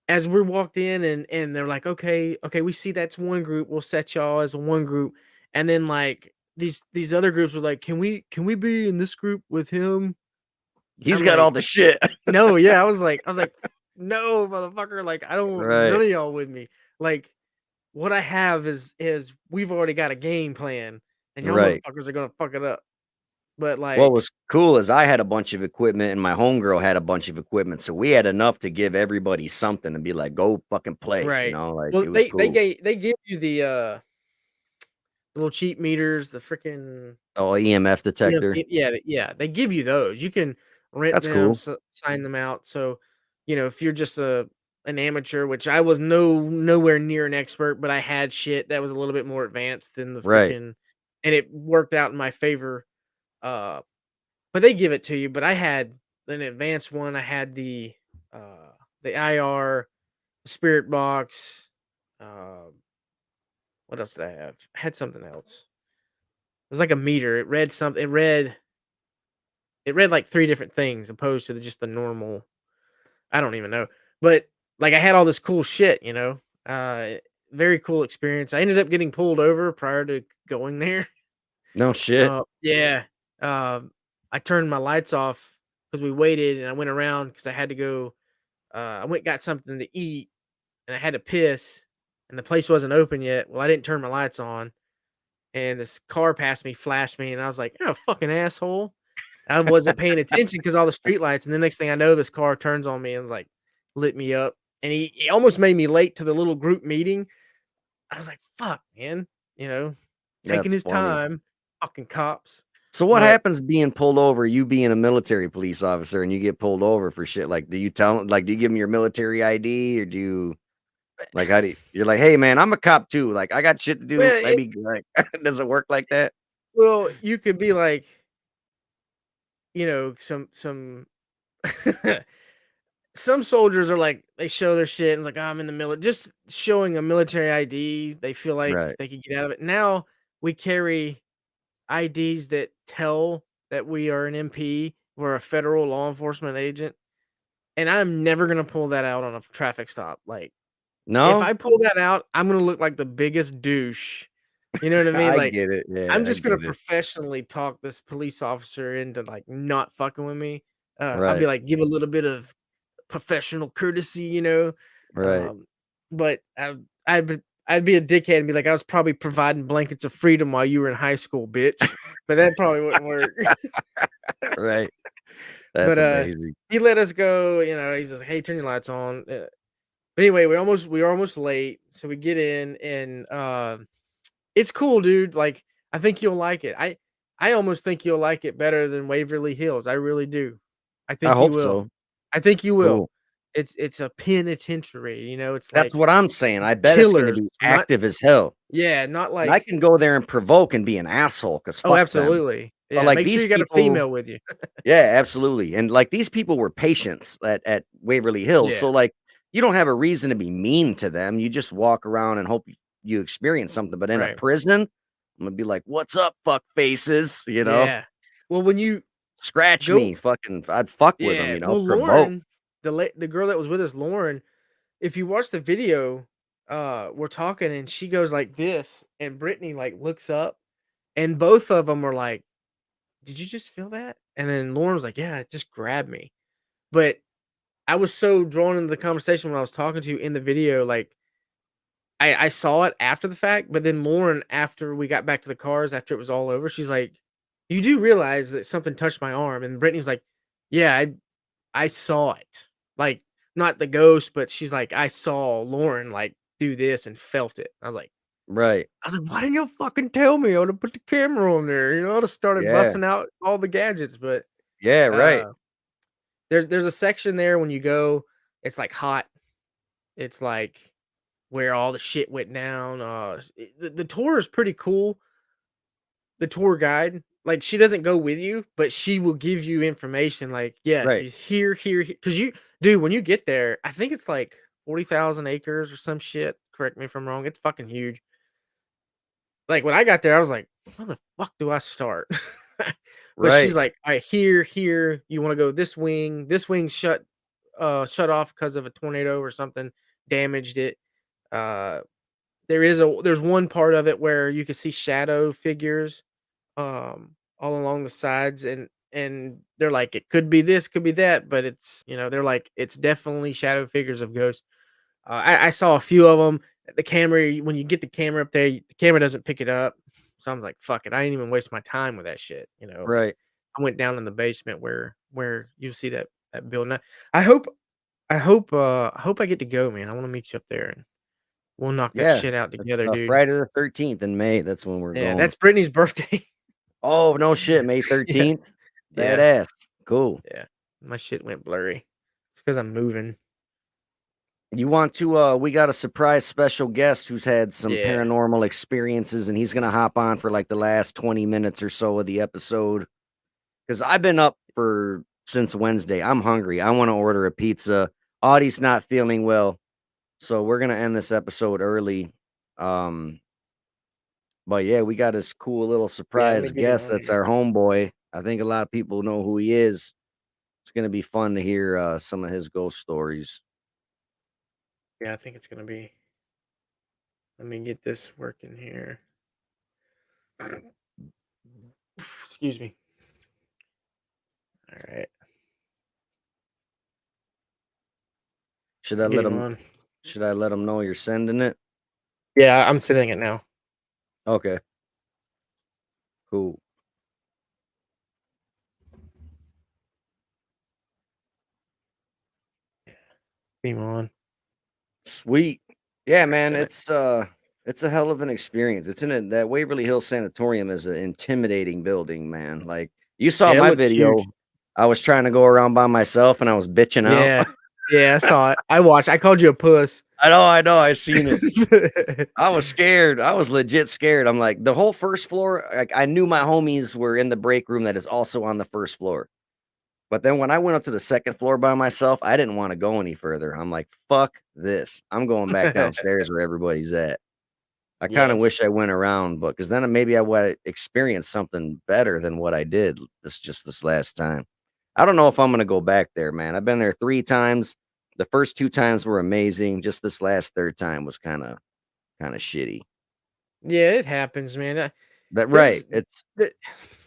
as we walked in and they're like, okay, we see that's one group. We'll set y'all as one group. And then like these other groups were like, can we be in this group with him? He's I'm got all like, the shit. no, yeah. I was like, no, motherfucker. Like, I don't want none Right, of y'all with me. Like, what I have is we've already got a game plan, and y'all right. motherfuckers are gonna fuck it up. But What like, was cool is I had a bunch of equipment and my homegirl had a bunch of equipment, so we had enough to give everybody something and be like, "Go fucking play," right. like, Well, it was they cool. they give you the little cheap meters, the freaking Oh, EMF yeah, detector. yeah, they give you those. You can rent That's them, cool. sign them out. So, if you're just an amateur, which I was nowhere near an expert, but I had shit that was a little bit more advanced than the Right. freaking, and it worked out in my favor. Uh, but they give it to you. But I had an advanced one. I had the IR, spirit box. Uh, what else did I have? I had something else. It was like a meter. It read something. It read like 3 different things opposed to just the normal. I don't even know. But, like, I had all this cool shit. Very cool experience. I ended up getting pulled over prior to going there. No shit. Yeah. I turned my lights off because we waited, and I went around because I had to go, I went got something to eat, and I had to piss, and the place wasn't open yet. Well, I didn't turn my lights on, and this car passed me, flashed me, and I was like, "You're a fucking asshole." I wasn't paying attention because all the street lights, and the next thing I know, this car turns on me and was like, lit me up, and he almost made me late to the little group meeting. I was like, "Fuck, man," you know, taking That's his funny. time, fucking cops. So what But happens being pulled over, you being a military police officer and you get pulled over for shit? Like, do you tell 'em do you give them your military ID or do you like, how do you're like, "Hey, man, I'm a cop too, like, I got shit to do." well, Maybe, like, does it work like that? you could be like, some some soldiers are like they show their shit and it's like, "Oh, I'm in the military." Just showing a military ID, they feel like Right. they could get out of it. Now we carry IDs that tell that we are an MP, we're a federal law enforcement agent, and I'm never gonna pull that out on a traffic stop. Like, if No? I pull that out, I'm gonna look like the biggest douche. You know what I mean? I Like, get it, yeah, I'm I just gonna get it. professionally talk this police officer into like not fucking with me. I'll be Right, like, give a little bit of professional courtesy. right. Um, but I'd be a dickhead and be like, I was probably providing blankets of freedom while you were in high school, bitch. But that probably wouldn't work. Right. That's But amazing. he let us go. He's just, hey, turn your lights on. But anyway, we were almost late, so we get in, and it's cool, dude. Like, I think you'll like it. I almost think you'll like it better than Waverly Hills. I really do. I I think you hope will. so. I think you will. Cool. It's a penitentiary. It's That's like what I'm saying. I bet it's gonna killers, be not active as hell. not And I like. can go there and provoke and be an asshole because Oh, fuck them. absolutely. But, Yeah, like, make sure these you got a people female with you. yeah, absolutely, and, like, these people were patients at Waverly Hills, Yeah, so, like, you don't have a reason to be mean to them, you just walk around and hope you experience something, but in a right. prison, I'm gonna be like, "What's up, fuck faces?" You know? Yeah. Well, when you "Scratch go me," fucking I'd fuck with them. yeah, well, Provoke. Lauren, the girl that was with us, Lauren, if you watch the video, we're talking and she goes like this, and Brittany, like, looks up, and both of them are like, "Did you just feel that?" And then Lauren was like, "Yeah, it just grabbed me." But I was so drawn into the conversation when I was talking to you in the video, like, I saw it after the fact, but then Lauren, after we got back to the cars, after it was all over, she's like, "You do realize that something touched my arm?" And Brittany's like, "Yeah, I saw it." Like, not the ghost, but she's like, "I saw Lauren, like, do this and felt it." Right. I was like, "Why didn't you fucking tell me? I would've put the camera on there, I would've started Yeah. busting out all the gadgets." But, Yeah, right. uh, there's a section there when you go, it's, like, hot. It's, like, where all the shit went down. The tour is pretty cool. The tour guide, like, she doesn't go with you, but she will give you information like, "Yeah, Right. you here, because you dude, when you get there, I think it's like 40,000 acres or some shit. Correct me if I'm wrong. It's fucking huge. Like, when I got there, I was like, "Where the fuck do I start?" But she's Right. like, "Alright, here, you wanna go this wing. This wing shut off because of a tornado or something, damaged it." Uh, there's one part of it where you can see shadow figures, all along the sides, and they're like, "It could be this, could be that," but they're like, "It's definitely shadow figures of ghosts." I saw a few of them. The camera, when you get the camera up there, the camera doesn't pick it up. So I was like, "Fuck it, I didn't even waste my time with that shit." Right. I went down in the basement where you see that building. I hope I get to go, man. I wanna meet you up there, and we'll knock that Yeah. shit out It's, together, dude. Friday the 13th in May, that's when we're Yeah, going. that's Brittany's birthday. Oh, no shit, May Yeah, 13th? yeah, Badass. Cool. yeah. My shit went blurry. It's because 'cause I'm moving. You want to we got a surprise special guest who's had some Yeah. paranormal experiences and he's going to hop on for like the last 20 minutes or so of the episode cuz I've been up for since Wednesday. I'm hungry. I want to order a pizza. Audie's not feeling well, so we're going to end this episode early. Um but yeah, we got this cool little Yeah, let me surprise get it guest on that's here. our homeboy. I think a lot of people know who he is. It's going to be fun to hear some of his ghost stories. Yeah, I think it's gonna be. Let me get this working here. Excuse me. All right. Should I let Getting him on. should I let him know you're sending it? Yeah, I'm sending it now. Okay, cool. Beam on. Sweet. Yeah, I man, sent it. it's a hell of an experience. It's in a that Waverly Hills Sanatorium is an intimidating building, man. Like, you saw Yeah, it my looks huge. video. I was trying to go around by myself and I was bitching out. Yeah. Yeah, I saw it. I watched. I called you a puss. I know, I seen it. I was scared. I was legit scared. I'm like, the whole first floor, like I knew my homies were in the break room that is also on the first floor. But then when I went up to the second floor by myself, I didn't want to go any further. I'm like, fuck this. I'm going back downstairs where everybody's at. I kind of Yes. wish I went around, but because then maybe I would experience something better than what I did this last time. I don't know if I'm gonna go back there, man. I've been there 3 times. The first 2 times were amazing. Just this last third time was kind of shitty. Yeah, it happens, man. But right, There's it's there,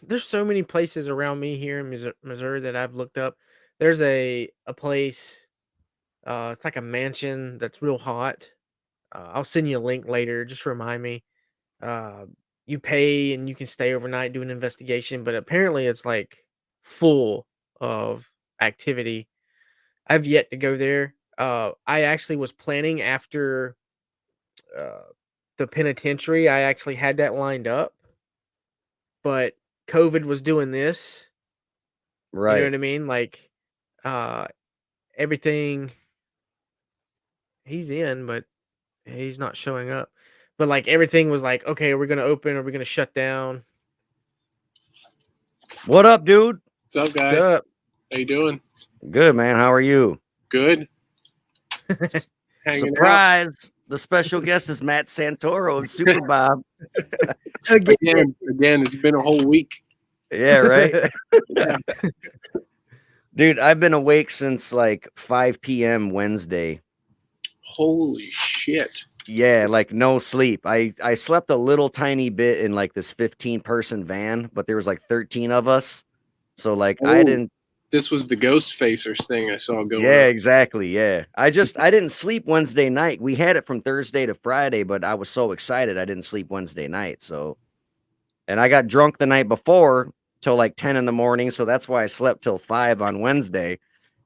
there's so many places around me here in Missouri that I've looked up. There's a place. It's like a mansion that's real hot. I'll send you a link later. Just remind me. You pay and you can stay overnight, do an investigation, but apparently it's like full of activity. I've yet to go there. I actually was planning after uh, the penitentiary. I actually had that lined up, but COVID was doing this. You know Right. what I mean? Like uh, everything he's in, but he's not showing up. But like everything was like, okay, we're gonna open or we're gonna shut down. What up, dude? What's up, What's guys? up? How you doing? Good, man. How are you? Good. Hanging out Surprise! The special guest is Matt Santoro of Super Bob. again. It's been a whole week. Yeah, right. Yeah. Dude, I've been awake since like 5 p.m. Wednesday. Holy shit. Yeah, like no sleep. I slept a little tiny bit in like this 15-person van, but there was like 13 of us. So like I Oh, didn't. This was the Ghost Facers thing I saw going Yeah, on. exactly. Yeah. I didn't sleep Wednesday night. We had it from Thursday to Friday, but I was so excited I didn't sleep Wednesday night. So, and I got drunk the night before till like 10 in the morning, so that's why I slept till 5 on Wednesday.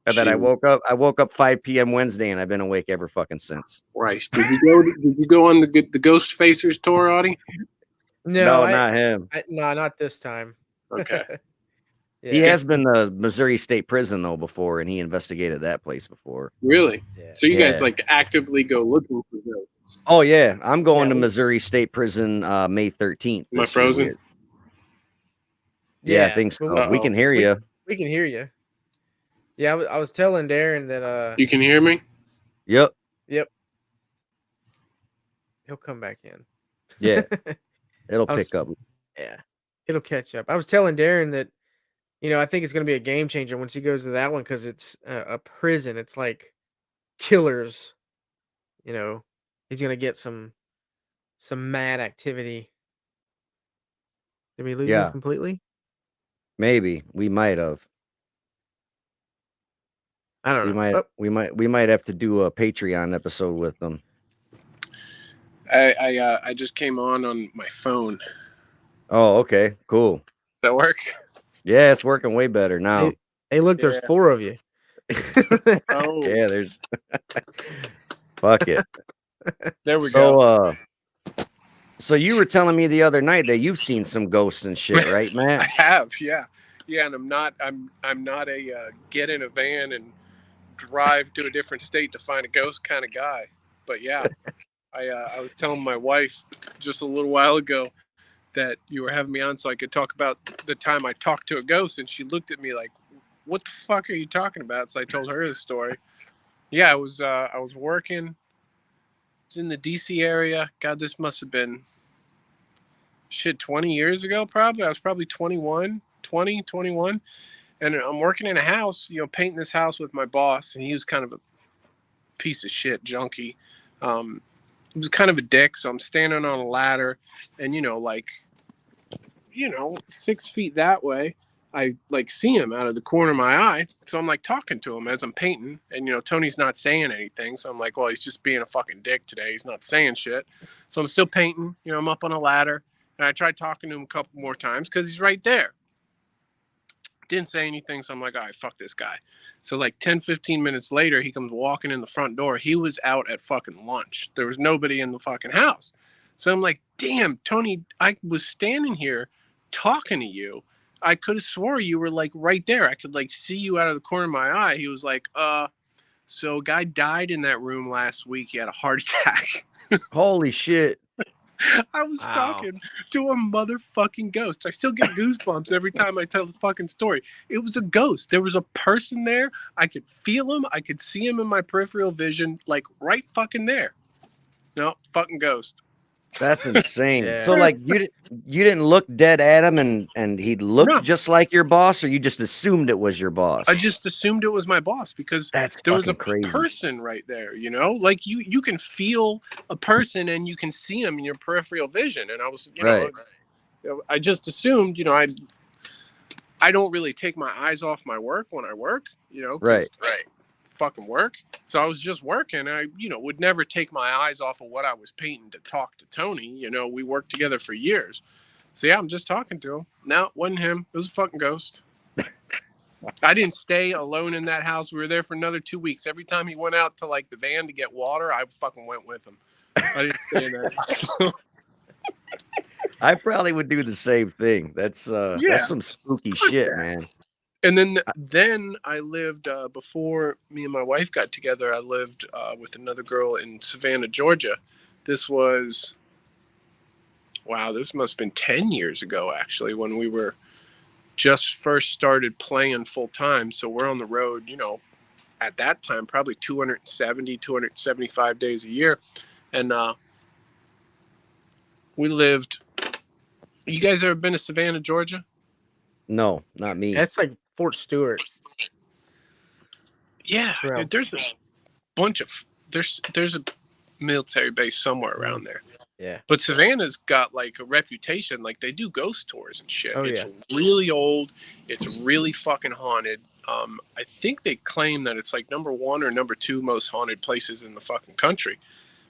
And then I Jeez woke up 5 p.m. Wednesday and I've been awake ever fucking since. Christ. Did you go on the Ghost Facers tour, Audie? No, not him. No, not this time. Okay. He Yeah. has been to Missouri State Prison though before, and he investigated that place before. Really? Yeah. So you guys Yeah. like actively go looking for ghosts? Oh yeah, I'm going Yeah, to we- Missouri State Prison May 13th. Am I this year. frozen? Yeah, I think so. but We can hear you. We can hear you. Yeah, I was telling Darin that You can hear me? Yep. yep. He'll come back in. Yeah. It'll I was- pick up. Yeah. It'll catch up. I was telling Darin that, I think it's going to be a game changer once he goes to that one because it's a prison. It's like killers. He's going to get some mad activity. Did we lose him completely? Maybe we might have. I don't know. We might have to do a Patreon episode with them. I just came on my phone. Does Oh, okay, cool. that work? Yeah, it's working way better now. Hey, look, there's 4 of you. Oh, Yeah, there's. Fuck it. there we go. So you were telling me the other night that you've seen some ghosts and shit, right, I Matt? have, yeah, and I'm not a get in a van and drive to a different state to find a ghost kind of guy. But yeah, I was telling my wife just a little while ago that you were having me on so I could talk about the time I talked to a ghost, and she looked at me like, "What the fuck are you talking about?" So I told her the story. Yeah, I was working. It's in the DC area. God, this must have been 20 years ago, probably. I was probably 21. And I'm working in a house, painting this house with my boss, and he was kind of a piece of shit junkie. He was kind of a dick, so I'm standing on a ladder, and 6 feet that way, I like see him out of the corner of my eye. So I'm like talking to him as I'm painting, and Tony's not saying anything. So I'm like, well, he's just being a fucking dick today. He's not saying shit. So I'm still painting. I'm up on a ladder, and I tried talking to him a couple more times because he's right there. Didn't say anything, so I'm like, all right, fuck this guy. So like 10, 15 minutes later, he comes walking in the front door. He was out at fucking lunch. There was nobody in the fucking house. So I'm like, damn, Tony, I was standing here talking to you. I could have swore you were like right there. I could like see you out of the corner of my eye. He was like, so a guy died in that room last week. He had a heart attack. Holy shit. I was talking to a motherfucking ghost. I still get goosebumps every time I tell the fucking story. It was a ghost. There was a person there. I could feel him. I could see him in my peripheral vision, like right fucking there. No, fucking ghost. That's insane. Yeah. So like you didn't look dead at him and he looked just like your boss, or you just assumed it was your boss? I just assumed it was my boss because there was a person right there, like you can feel a person and you can see him in your peripheral vision. And I was, I just assumed, I don't really take my eyes off my work when I work, Right. fucking work. So I was just working. I, would never take my eyes off of what I was painting to talk to Tony. We worked together for years. So yeah, I'm just talking to him. No, it wasn't him. It was a fucking ghost. I didn't stay alone in that house. We were there for another 2 weeks. Every time he went out to like the van to get water, I fucking went with him. I didn't stay in that house. I probably would do the same thing. That's some spooky shit, man. And then I lived before me and my wife got together. I lived with another girl in Savannah, Georgia. This was, wow, this must have been 10 years ago, actually, when we were just first started playing full time. So we're on the road, at that time, probably 275 days a year. And we lived, you guys ever been to Savannah, Georgia? No, not me. That's like Fort Stewart. Yeah, dude, there's a bunch of, there's a military base somewhere around there. Yeah. But Savannah's got like a reputation, like they do ghost tours and shit. Oh, it's really old. It's really fucking haunted. I think they claim that it's like number 1 or number 2 most haunted places in the fucking country.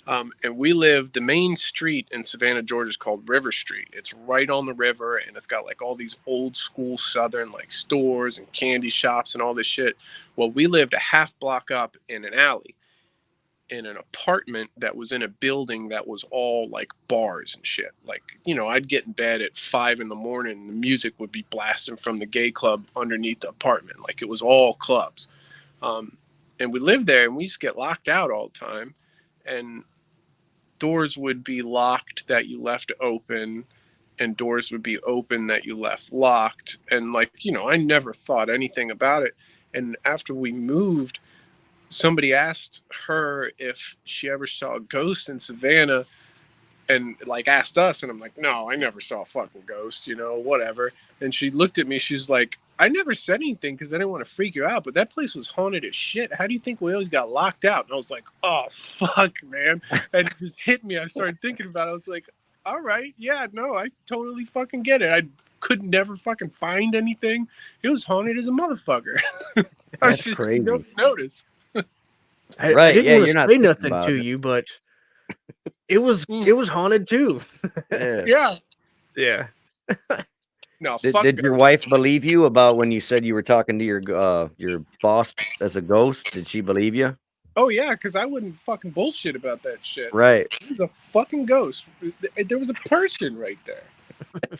And we live, the main street in Savannah, Georgia is called River Street. It's right on the river, and it's got like all these old school Southern like stores and candy shops and all this shit. Well, we lived a half block up in an alley, in an apartment that was in a building that was all like bars and shit. Like, I'd get in bed at 5 a.m. and the music would be blasting from the gay club underneath the apartment. Like it was all clubs. And we lived there, and we used to get locked out all the time. And doors would be locked that you left open, and doors would be open that you left locked. And like, I never thought anything about it. And after we moved, somebody asked her if she ever saw a ghost in Savannah, and like asked us, and I'm like, no, I never saw a fucking ghost, whatever. And she looked at me, she's like, I never said anything because I didn't want to freak you out, but that place was haunted as shit. How do you think we always got locked out? And I was like, oh fuck, man. And it just hit me. I started thinking about it. I was like, all right, yeah, no, I totally fucking get it. I could never fucking find anything. It was haunted as a motherfucker. That's crazy. You don't notice. I didn't want to say nothing to you, but it was haunted too. Yeah. No, did your wife believe you about when you said you were talking to your boss as a ghost? Did she believe you? Oh yeah, because I wouldn't fucking bullshit about that shit. Right. It was a fucking ghost. There was a person right there.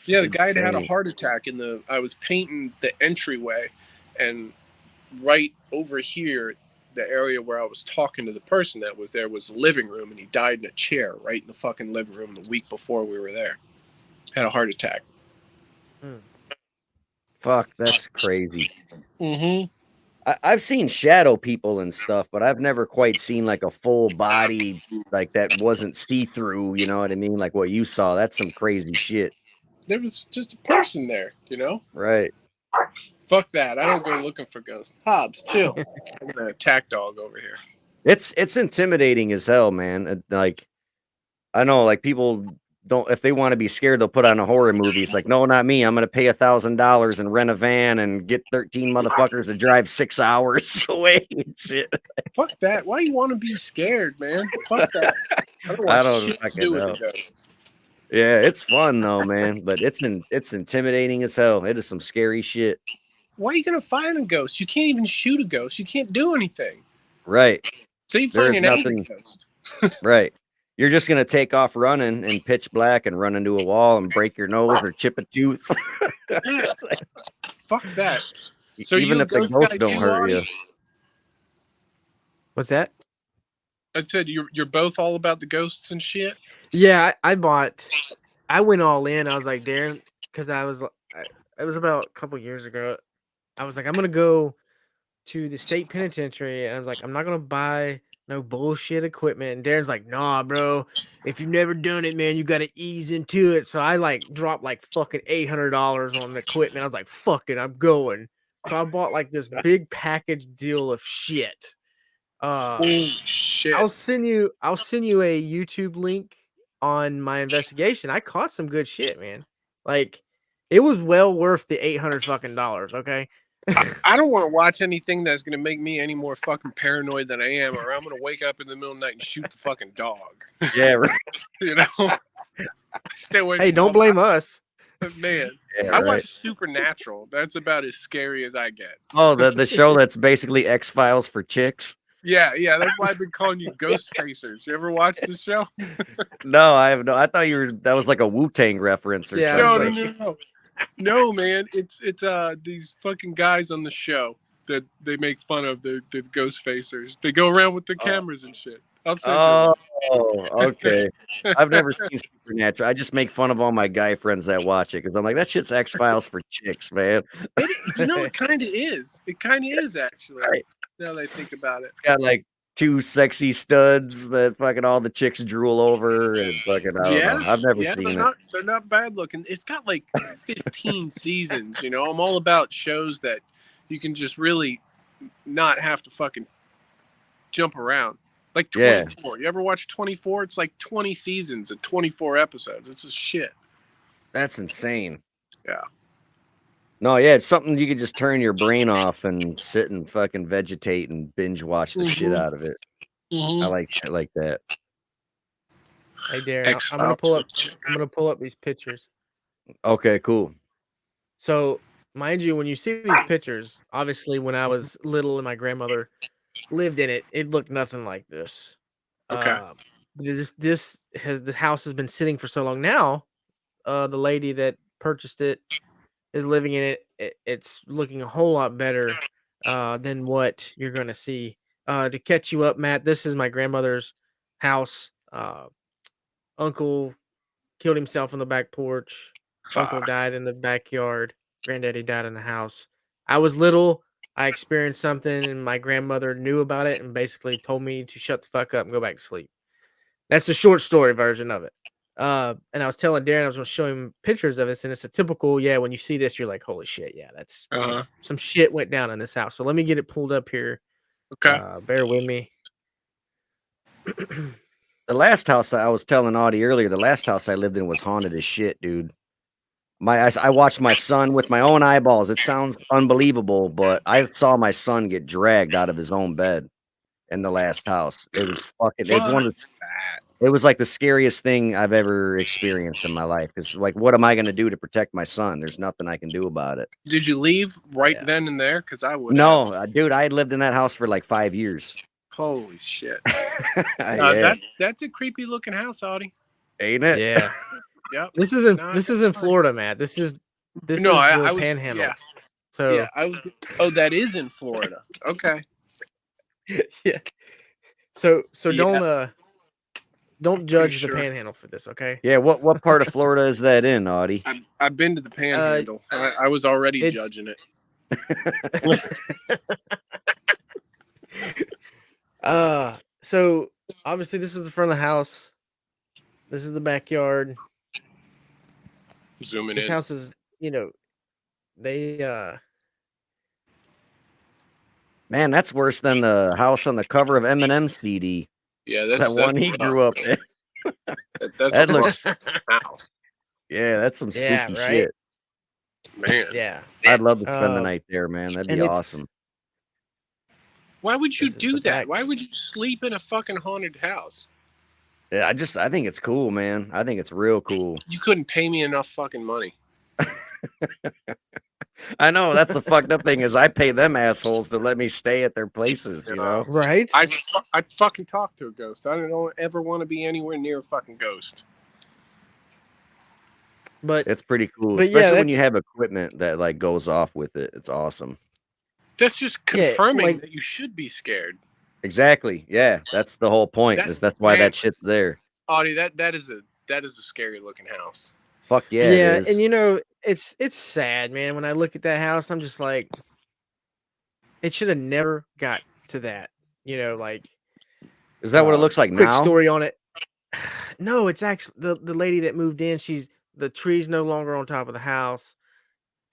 Yeah, the guy had a heart attack I was painting the entryway, and right over here, the area where I was talking to the person that was there was the living room, and he died in a chair right in the fucking living room the week before we were there. Had a heart attack. Fuck, that's crazy. Mm-hmm. I've seen shadow people and stuff, but I've never quite seen like a full body like that wasn't see-through, you know what I mean? Like what you saw. That's some crazy shit. There was just a person there, Right. Fuck that. I don't go looking for ghosts. Hobbs, chill. I'm an attack dog over here. It's intimidating as hell, man. Like, I know, like, people don't, if they want to be scared, they'll put on a horror movie. It's like, no, not me. I'm going to pay $1,000 and rent a van and get 13 motherfuckers to drive 6 hours away and shit. Fuck that. Why you want to be scared, man? Fuck that. I don't fucking know. Yeah, it's fun though, man. But it's intimidating as hell. It is some scary shit. Why are you going to find a ghost? You can't even shoot a ghost. You can't do anything. Right. So you find an angry ghost. Right. You're just going to take off running in pitch black and run into a wall and break your nose or chip a tooth. Fuck that. So even if the ghosts don't hurt you. What's that? I said you're both all about the ghosts and shit? Yeah, I went all in. I was like, Darin, because it was about a couple years ago. I was like, I'm going to go to the state penitentiary. And I was like, I'm not going to buy no bullshit equipment. And Darin's like, nah, bro. If you've never done it, man, you got to ease into it. So I like dropped like fucking $800 on the equipment. I was like, fuck it, I'm going. So I bought like this big package deal of shit. Holy shit. I'll send you a YouTube link on my investigation. I caught some good shit, man. Like, it was well worth the $800 fucking dollars. Okay. I don't want to watch anything that's going to make me any more fucking paranoid than I am, or I'm going to wake up in the middle of the night and shoot the fucking dog. Yeah, right. You know? Stay away Hey, from don't all blame us. that. Man, Yeah, I right. watch Supernatural. That's about as scary as I get. Oh, the show that's basically X-Files for chicks. Yeah. That's why I've been calling you ghost facers. You ever watch the show? No, I have no. I thought that was like a Wu-Tang reference or Yeah. something. No, man. It's these fucking guys on the show that they make fun of, the ghost facers. They go around with the cameras and shit. I'll send Oh, okay. I've never seen Supernatural. I just make fun of all my guy friends that watch it because I'm like, that shit's X-Files for chicks, man. it kind of is. It kind of is, actually. Right. Now that I think about it. It's got like 2 sexy studs that fucking all the chicks drool over and fucking I don't know. I've never seen it. They're not bad looking. It's got like 15 seasons. You know, I'm all about shows that you can just really not have to fucking jump around. Like 24. You ever watch 24? It's like 20 seasons and 24 episodes. It's a shit. That's insane. Yeah. No, yeah, it's something you could just turn your brain off and sit and fucking vegetate and binge watch the shit out of it. I like shit like that. Hey, Darin, I'm gonna pull up these pictures. Okay, cool. So, mind you, when you see these pictures, obviously when I was little and my grandmother lived in it, it looked nothing like this. Okay. The house has been sitting for so long now. The lady that purchased it is living in it. It's looking a whole lot better than what you're gonna see. To catch you up, Matt, this is my grandmother's house. Uncle killed himself on the back porch. Uncle died in the backyard. Granddaddy died in the house. I was little. I experienced something, and my grandmother knew about it and basically told me to shut the fuck up and go back to sleep. That's the short story version of it. And I was telling Darin I was going to show him pictures of this, and it's a typical, when you see this, you're like, holy shit, yeah, that's some shit went down in this house. So let me get it pulled up here. Okay. Bear with me. The last house I was telling Audie earlier, the last house I lived in was haunted as shit, dude. I watched my son with my own eyeballs. It sounds unbelievable, but I saw my son get dragged out of his own bed in the last house. It was fucking. It's one of the. It was like the scariest thing I've ever experienced in my life. It's like, what am I going to do to protect my son? There's nothing I can do about it. Did you leave then and there? Because I would. No, dude, I had lived in that house for like 5 years. Holy shit! Yeah. That's a creepy looking house, Audie. Ain't it? Yeah. Yep. This is in Florida, Matt. This is the Panhandle. Yeah. So yeah, that is in Florida. Okay. Yeah. So don't judge the Panhandle for this, okay? Yeah. What part of Florida is that in, Audie? I've been to the Panhandle. I was already judging it. So obviously this is the front of the house. This is the backyard. Zooming this in. House is, they Man, that's worse than the house on the cover of Eminem's CD. Yeah, that's one he grew up in. That looks house. Yeah, that's some spooky shit. Man. Yeah. I'd love to spend the night there, man. That'd be awesome. Why would you do that? Why would you sleep in a fucking haunted house? Yeah, I think it's cool, man. I think it's real cool. You couldn't pay me enough fucking money. I know, that's the fucked up thing is I pay them assholes to let me stay at their places, you know? Right? I'd fucking talk to a ghost. I don't ever want to be anywhere near a fucking ghost. But it's pretty cool, especially when you have equipment that like goes off with it. It's awesome. That's just confirming that you should be scared. Exactly. Yeah, that's the whole point. That's why that shit's there. Audie, that is a scary looking house. Fuck yeah. Yeah, and it's sad, man. When I look at that house, I'm just like, it should have never got to that. Is that what it looks like now? Quick story on it. No, it's actually the lady that moved in. The tree's no longer on top of the house.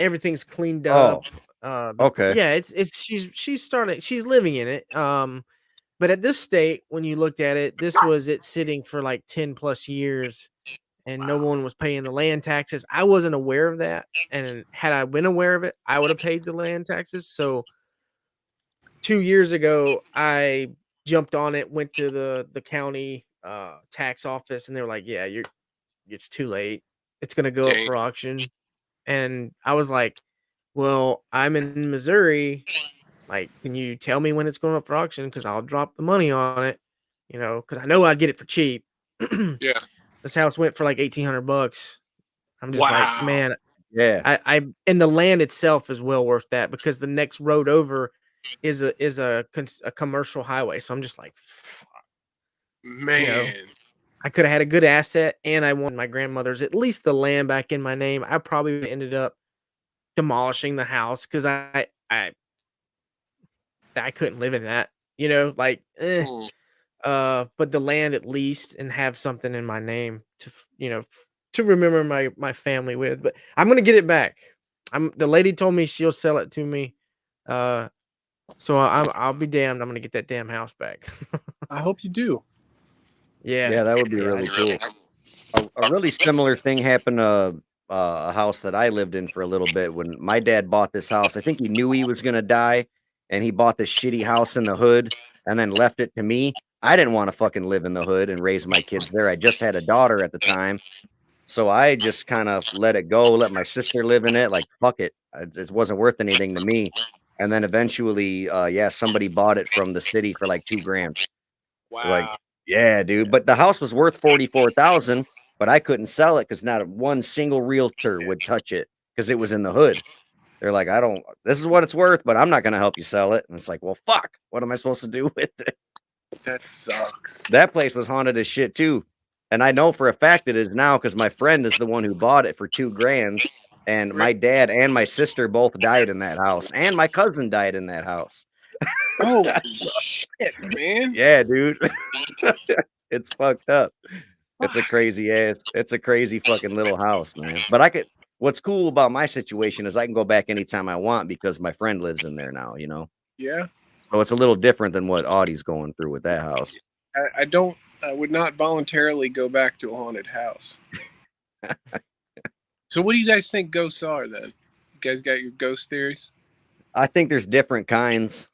Everything's cleaned up. Okay. Yeah, she's living in it. But at this state, when you looked at it, this was it sitting for like 10 plus years. and no one was paying the land taxes. I wasn't aware of that, and had I been aware of it, I would have paid the land taxes. So 2 years ago, I jumped on it, went to the county tax office, and they were like, "Yeah, it's too late. It's gonna go up Dang. for auction." And I was like, "Well, I'm in Missouri. Like, can you tell me when it's going up for auction? Because I'll drop the money on it, because I know I'd get it for cheap." Yeah. This house went for like $1,800. I'm just like, Wow. man, Yeah. I and the land itself is well worth that because the next road over is a commercial highway. So I'm just like, fuck, Man. I could have had a good asset, and I wanted my grandmother's at least the land back in my name. I probably ended up demolishing the house because I couldn't live in that, like, Mm. but the land at least, and have something in my name to remember my family with. But I'm gonna get it back. The lady told me she'll sell it to me. So I'll be damned. I'm gonna get that damn house back. I hope you do. Yeah, that would be really cool. A really similar thing happened to a house that I lived in for a little bit when my dad bought this house. I think he knew he was gonna die, and he bought this shitty house in the hood and then left it to me. I didn't want to fucking live in the hood and raise my kids there. I just had a daughter at the time. So I just kind of let it go, let my sister live in it. Like, fuck it. It wasn't worth anything to me. And then eventually, somebody bought it from the city for like $2,000. Wow. Like, yeah, dude. But the house was worth 44,000, but I couldn't sell it because not one single realtor would touch it because it was in the hood. They're like, this is what it's worth, but I'm not going to help you sell it. And it's like, well, fuck, what am I supposed to do with it? That sucks. That place was haunted as shit too. And I know for a fact it is now because my friend is the one who bought it for $2,000. And my dad and my sister both died in that house. And my cousin died in that house. Oh, shit, man. Yeah, dude. It's fucked up. It's a crazy fucking little house, man. But what's cool about my situation is I can go back anytime I want because my friend lives in there now, Yeah. So it's a little different than what Audie's going through with that house. I would not voluntarily go back to a haunted house. So what do you guys think ghosts are then? You guys got your ghost theories? I think there's different kinds.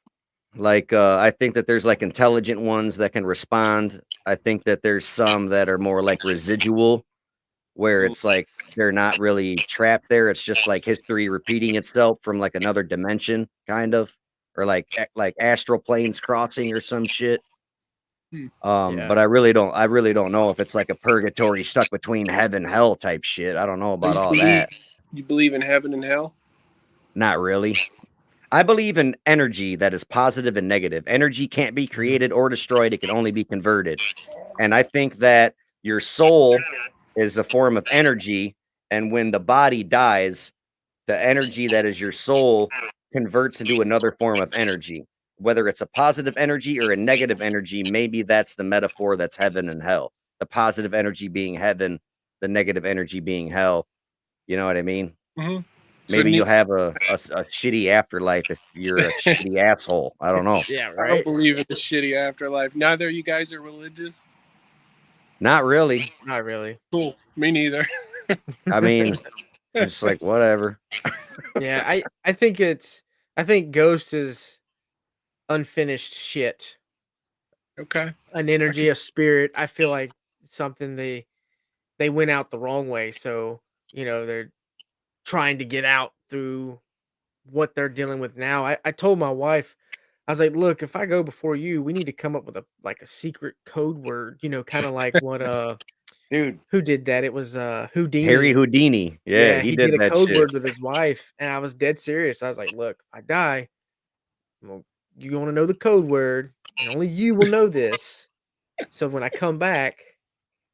Like, I think that there's like intelligent ones that can respond. I think that there's some that are more like residual, where it's like they're not really trapped there. It's just like history repeating itself from like another dimension, kind of, or like astral planes crossing or some shit. But I really don't know if it's like a purgatory stuck between heaven and hell type shit. I don't know about all that. You believe in heaven and hell? Not really. I believe in energy that is positive and negative. Energy can't be created or destroyed. It can only be converted. And I think that your soul is a form of energy. And when the body dies, the energy that is your soul converts into another form of energy. Whether it's a positive energy or a negative energy, maybe that's the metaphor that's heaven and hell. The positive energy being heaven, the negative energy being hell. You know what I mean? Mm-hmm. Maybe you'll have a shitty afterlife if you're a shitty asshole. I don't know. Yeah, I right. don't believe in the shitty afterlife. Neither of you guys are religious? Not really. Not really. Cool. Me neither. I mean, it's like whatever. Yeah, I think ghost is unfinished shit. Okay. An energy, a spirit. I feel like it's something they went out the wrong way, so they're trying to get out through what they're dealing with now. I told my wife, I was like, look, if I go before you, we need to come up with a secret code word, kind of like what Dude, who did that? It was Houdini. Harry Houdini. Yeah, he did a that code shit. word with his wife, and I was dead serious. I was like, look, if I die, well, you want to know the code word, and only you will know this. So when I come back,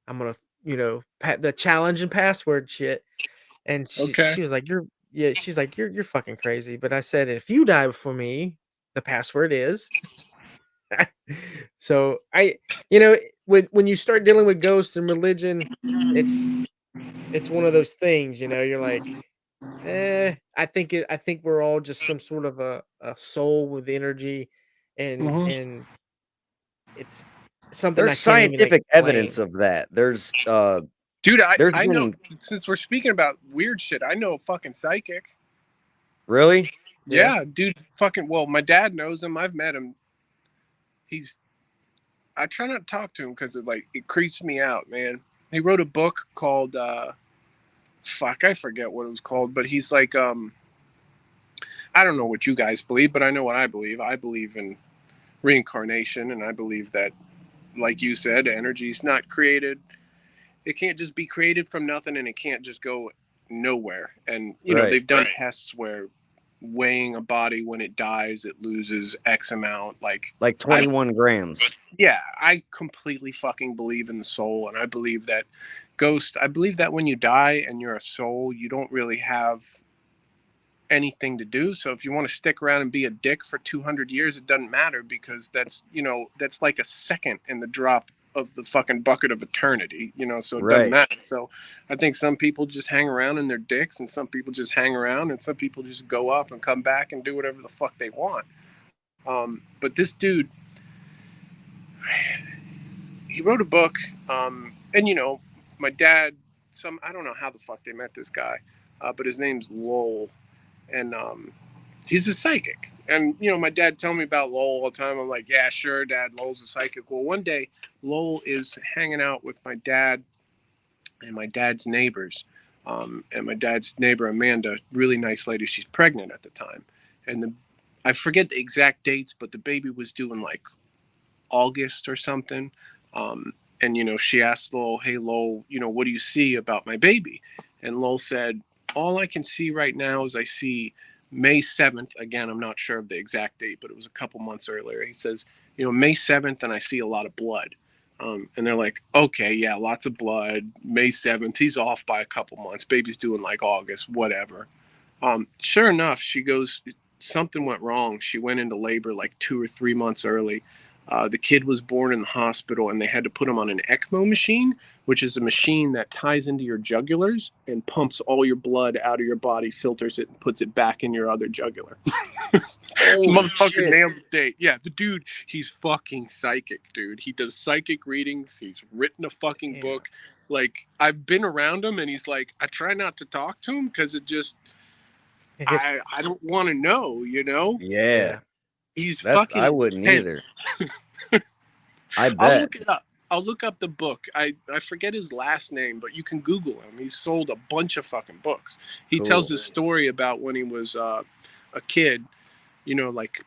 I'm gonna, the challenge and password shit. And she was like, she's like, you're fucking crazy. But I said, if you die before me, the password is. So when you start dealing with ghosts and religion, it's one of those things, you're like, I think we're all just some sort of a soul with energy, and it's something There's I can't even scientific explain. evidence of that. There's Dude, There's I know, been since we're speaking about weird shit, I know a fucking psychic. really. Yeah, dude, fucking, well, my dad knows him. I've met him. I try not to talk to him because it creeps me out, man. He wrote a book called, fuck, I forget what it was called, but he's like, I don't know what you guys believe, but I know what I believe. I believe in reincarnation, and I believe that, like you said, energy's not created. It can't just be created from nothing, and it can't just go nowhere. And you know, Right. they've done tests where weighing a body when it dies, it loses X amount. Like 21 grams. Yeah, I completely fucking believe in the soul, and I believe that I believe that when you die and you're a soul, you don't really have anything to do. So if you want to stick around and be a dick for 200 years, it doesn't matter, because that's, you know, that's like a second in the drop of the fucking bucket of eternity, you know, so it doesn't matter. So I think some people just hang around and they're dicks, and some people just hang around, and some people just go up and come back and do whatever the fuck they want. But this dude, he wrote a book, and you know, my dad, I don't know how the fuck they met this guy, but his name's Lowell, and he's a psychic. And you know, my dad told me about Lowell all the time. I'm like, yeah, sure, Dad, Lowell's a psychic. Well, one day Lowell is hanging out with my dad and my dad's neighbors, and my dad's neighbor Amanda, really nice lady. She's pregnant at the time, and I forget the exact dates, but the baby was due in like August or something. And you know, she asked Lowell, hey Lowell, you know, what do you see about my baby? And Lowell said, all I can see right now is I see May 7th. Again, I'm not sure of the exact date, but it was a couple months earlier. He says, you know, May 7th, and I see a lot of blood. And they're like, okay, yeah, lots of blood. May 7th, he's off by a couple months. Baby's due in like August, whatever. Sure enough, she goes, something went wrong. She went into labor like 2 or 3 months early. The kid was born in the hospital, and they had to put him on an ECMO machine, which is a machine that ties into your jugulars and pumps all your blood out of your body, filters it, and puts it back in your other jugular. Motherfucker nailed the date. Yeah, the dude, he's fucking psychic, dude. He does psychic readings. He's written a fucking book. Like, I've been around him, and he's like, I try not to talk to him because it just, I don't want to know, you know? Yeah. He's fucking I wouldn't intense. either. I bet. I'll look it up. I'll look up the book. I forget his last name, but you can Google him. He's sold a bunch of fucking books. He tells his story about when he was a kid, you know, like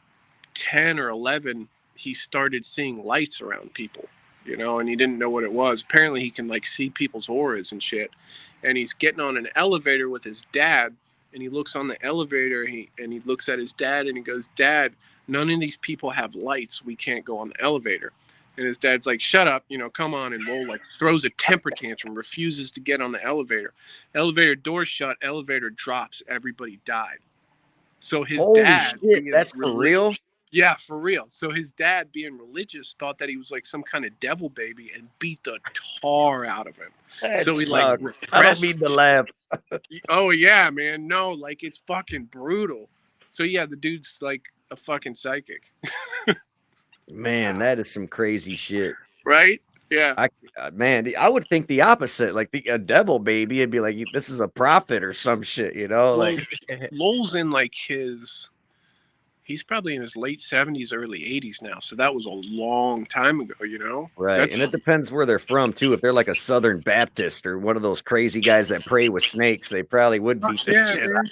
10 or 11, he started seeing lights around people, you know, and he didn't know what it was. Apparently he can like see people's auras and shit. And he's getting on an elevator with his dad, and he looks on the elevator, and he looks at his dad, and he goes, Dad, none of these people have lights. We can't go on the elevator. And his dad's like, shut up, you know, come on. And Lowell like throws a temper tantrum, refuses to get on the elevator. Elevator doors shut, elevator drops, everybody died. So his dad, shit, that's for real? Yeah, for real. So his dad, being religious, thought that he was like some kind of devil baby and beat the tar out of him. So he like repressed. I don't mean to laugh. Oh yeah, man. No, like it's fucking brutal. So yeah, the dude's like a fucking psychic. Man, that is some crazy shit. Right? Yeah. I would think the opposite. Like a devil baby, it'd be like, this is a prophet or some shit, you know? Well, like Lowell's in like he's probably in his late 70s, early 80s now. So that was a long time ago, you know? Right. And it depends where they're from too. If they're like a Southern Baptist or one of those crazy guys that pray with snakes, they probably would beat the shit out.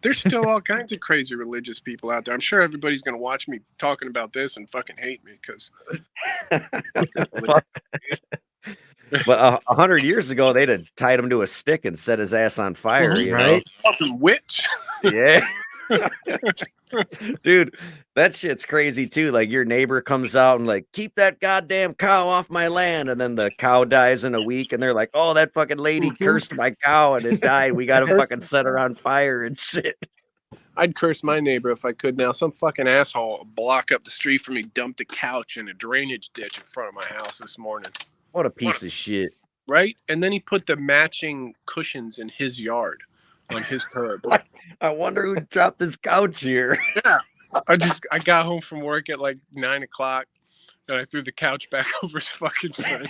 There's still all kinds of crazy religious people out there. I'm sure everybody's going to watch me talking about this and fucking hate me because. But 100 years ago, they'd have tied him to a stick and set his ass on fire. You know? Fucking witch. Yeah. Dude, that shit's crazy too. Like your neighbor comes out and like, keep that goddamn cow off my land, and then the cow dies in a week, and they're like, oh, that fucking lady cursed my cow and it died. We gotta fucking set her on fire and shit. I'd curse my neighbor if I could now. Some fucking asshole a block up the street from me dumped a couch in a drainage ditch in front of my house this morning. What a piece of shit. Right? And then he put the matching cushions in his yard on his curb. I wonder who dropped this couch here. Yeah. I got home from work at like 9 o'clock, and I threw the couch back over his fucking friend.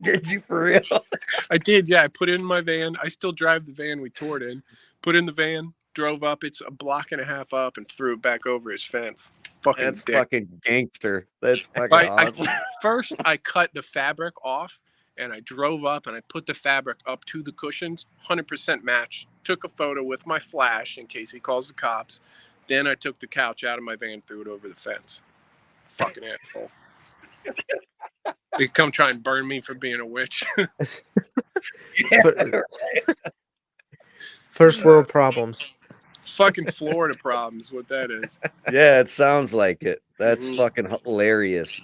Did you for real? I did, yeah. I put it in my van. I still drive the van we toured in. Put in the van, drove up. It's a block and a half up, and threw it back over his fence. Fucking That's dick. fucking gangster. That's fucking awesome. First, I cut the fabric off, and I drove up, and I put the fabric up to the cushions, 100% match. Took a photo with my flash in case he calls the cops. Then I took the couch out of my van, threw it over the fence. Fucking asshole. They come try and burn me for being a witch. First world problems. Fucking Florida problems, what that is. Yeah, it sounds like it. That's fucking hilarious.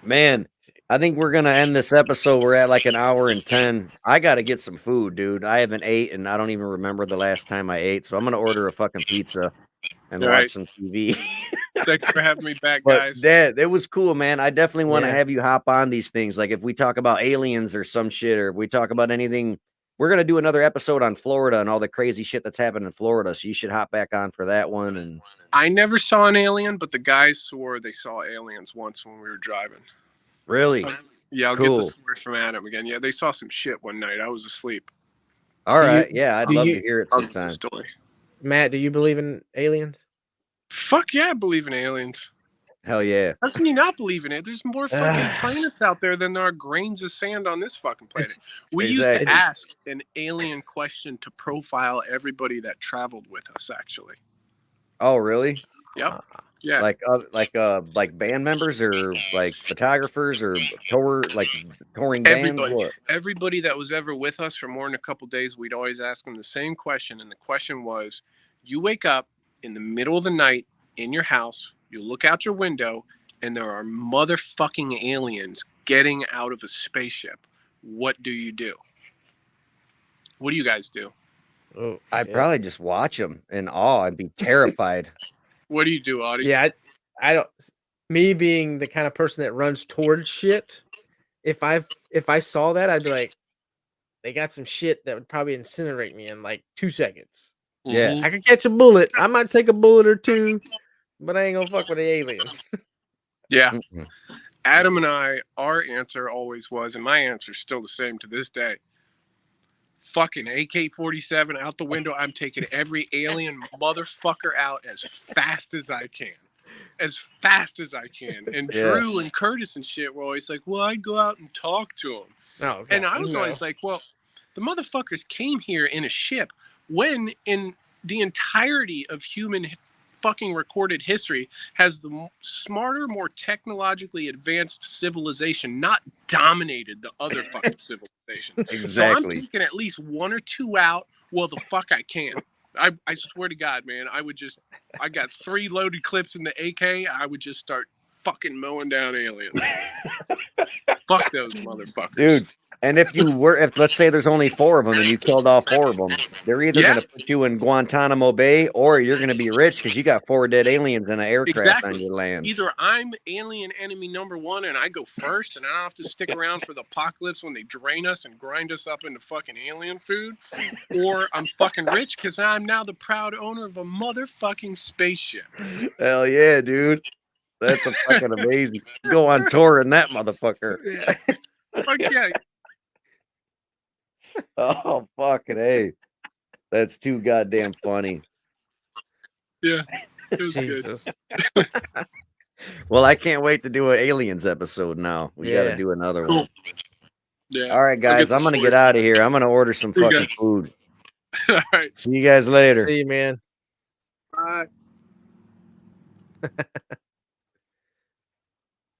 Man, I think we're going to end this episode. We're at like an hour and 10. I got to get some food, dude. I haven't ate, and I don't even remember the last time I ate. So I'm going to order a fucking pizza and watch some TV. Thanks for having me back, But guys. Dad, it was cool, man. I definitely want to have you hop on these things. Like if we talk about aliens or some shit, or if we talk about anything, we're going to do another episode on Florida and all the crazy shit that's happened in Florida. So you should hop back on for that one. And I never saw an alien, but the guys swore they saw aliens once when we were driving. Really? Yeah, I'll get the story from Adam again. Yeah, they saw some shit one night. I was asleep. All right. Yeah, I'd love to hear it sometime. Matt, do you believe in aliens? Fuck yeah, I believe in aliens. Hell yeah. How can you not believe in it? There's more fucking planets out there than there are grains of sand on this fucking planet. We used to ask an alien question to profile everybody that traveled with us, actually. Oh, really? Yep. Yeah. Like band members or like photographers or touring bands? What? Everybody that was ever with us for more than a couple days, we'd always ask them the same question. And the question was, you wake up in the middle of the night in your house, you look out your window, and there are motherfucking aliens getting out of a spaceship. What do you do? What do you guys do? Oh, I'd probably just watch them in awe and be terrified. What do you do, Audie? Yeah, I don't. Me being the kind of person that runs towards shit, if I saw that, I'd be like, they got some shit that would probably incinerate me in like 2 seconds. Yeah, I could catch a bullet. I might take a bullet or two, but I ain't gonna fuck with the aliens. Yeah. Adam and I, our answer always was, and my answer is still the same to this day. Fucking AK-47 out the window. I'm taking every alien motherfucker out as fast as I can. As fast as I can. And Drew and Curtis and shit were always like, well, I'd go out and talk to them. Oh, and I was always like, well, the motherfuckers came here in a ship when in the entirety of human fucking recorded history has the smarter, more technologically advanced civilization not dominated the other fucking civilization. Exactly. So I'm taking at least one or two out while the fuck I can. I swear to God, man, I got 3 loaded clips in the AK. I would just start fucking mowing down aliens. Fuck those motherfuckers. Dude. And if let's say there's only 4 of them and you killed all 4 of them, they're either going to put you in Guantanamo Bay or you're going to be rich because you got 4 dead aliens in an aircraft on your land. Either I'm alien enemy number 1 and I go first and I don't have to stick around for the apocalypse when they drain us and grind us up into fucking alien food, or I'm fucking rich because I'm now the proud owner of a motherfucking spaceship. Hell yeah, dude. That's a fucking amazing. Go on tour in that motherfucker. Fuck yeah. Oh, fucking A. That's too goddamn funny. Yeah. It was Jesus. good. Well, I can't wait to do an aliens episode now. We got to do another one. Yeah. All right, guys. I'm going to get out of here. I'm going to order some fucking food. All right. See you guys later. See you, man. Bye.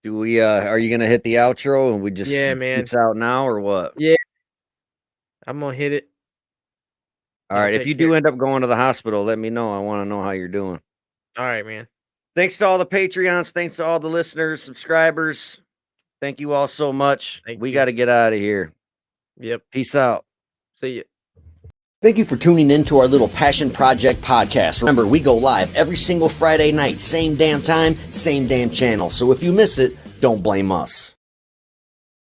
Do we are you gonna hit the outro and we just man. peace out now or what? Yeah. I'm gonna hit it. All right. If you do end up going to the hospital, let me know. I want to know how you're doing. All right, man. Thanks to all the Patreons. Thanks to all the listeners, subscribers. Thank you all so much. We got to get out of here. Yep. Peace out. See you. Thank you for tuning in to our little Passion Project podcast. Remember, we go live every single Friday night, same damn time, same damn channel. So if you miss it, don't blame us.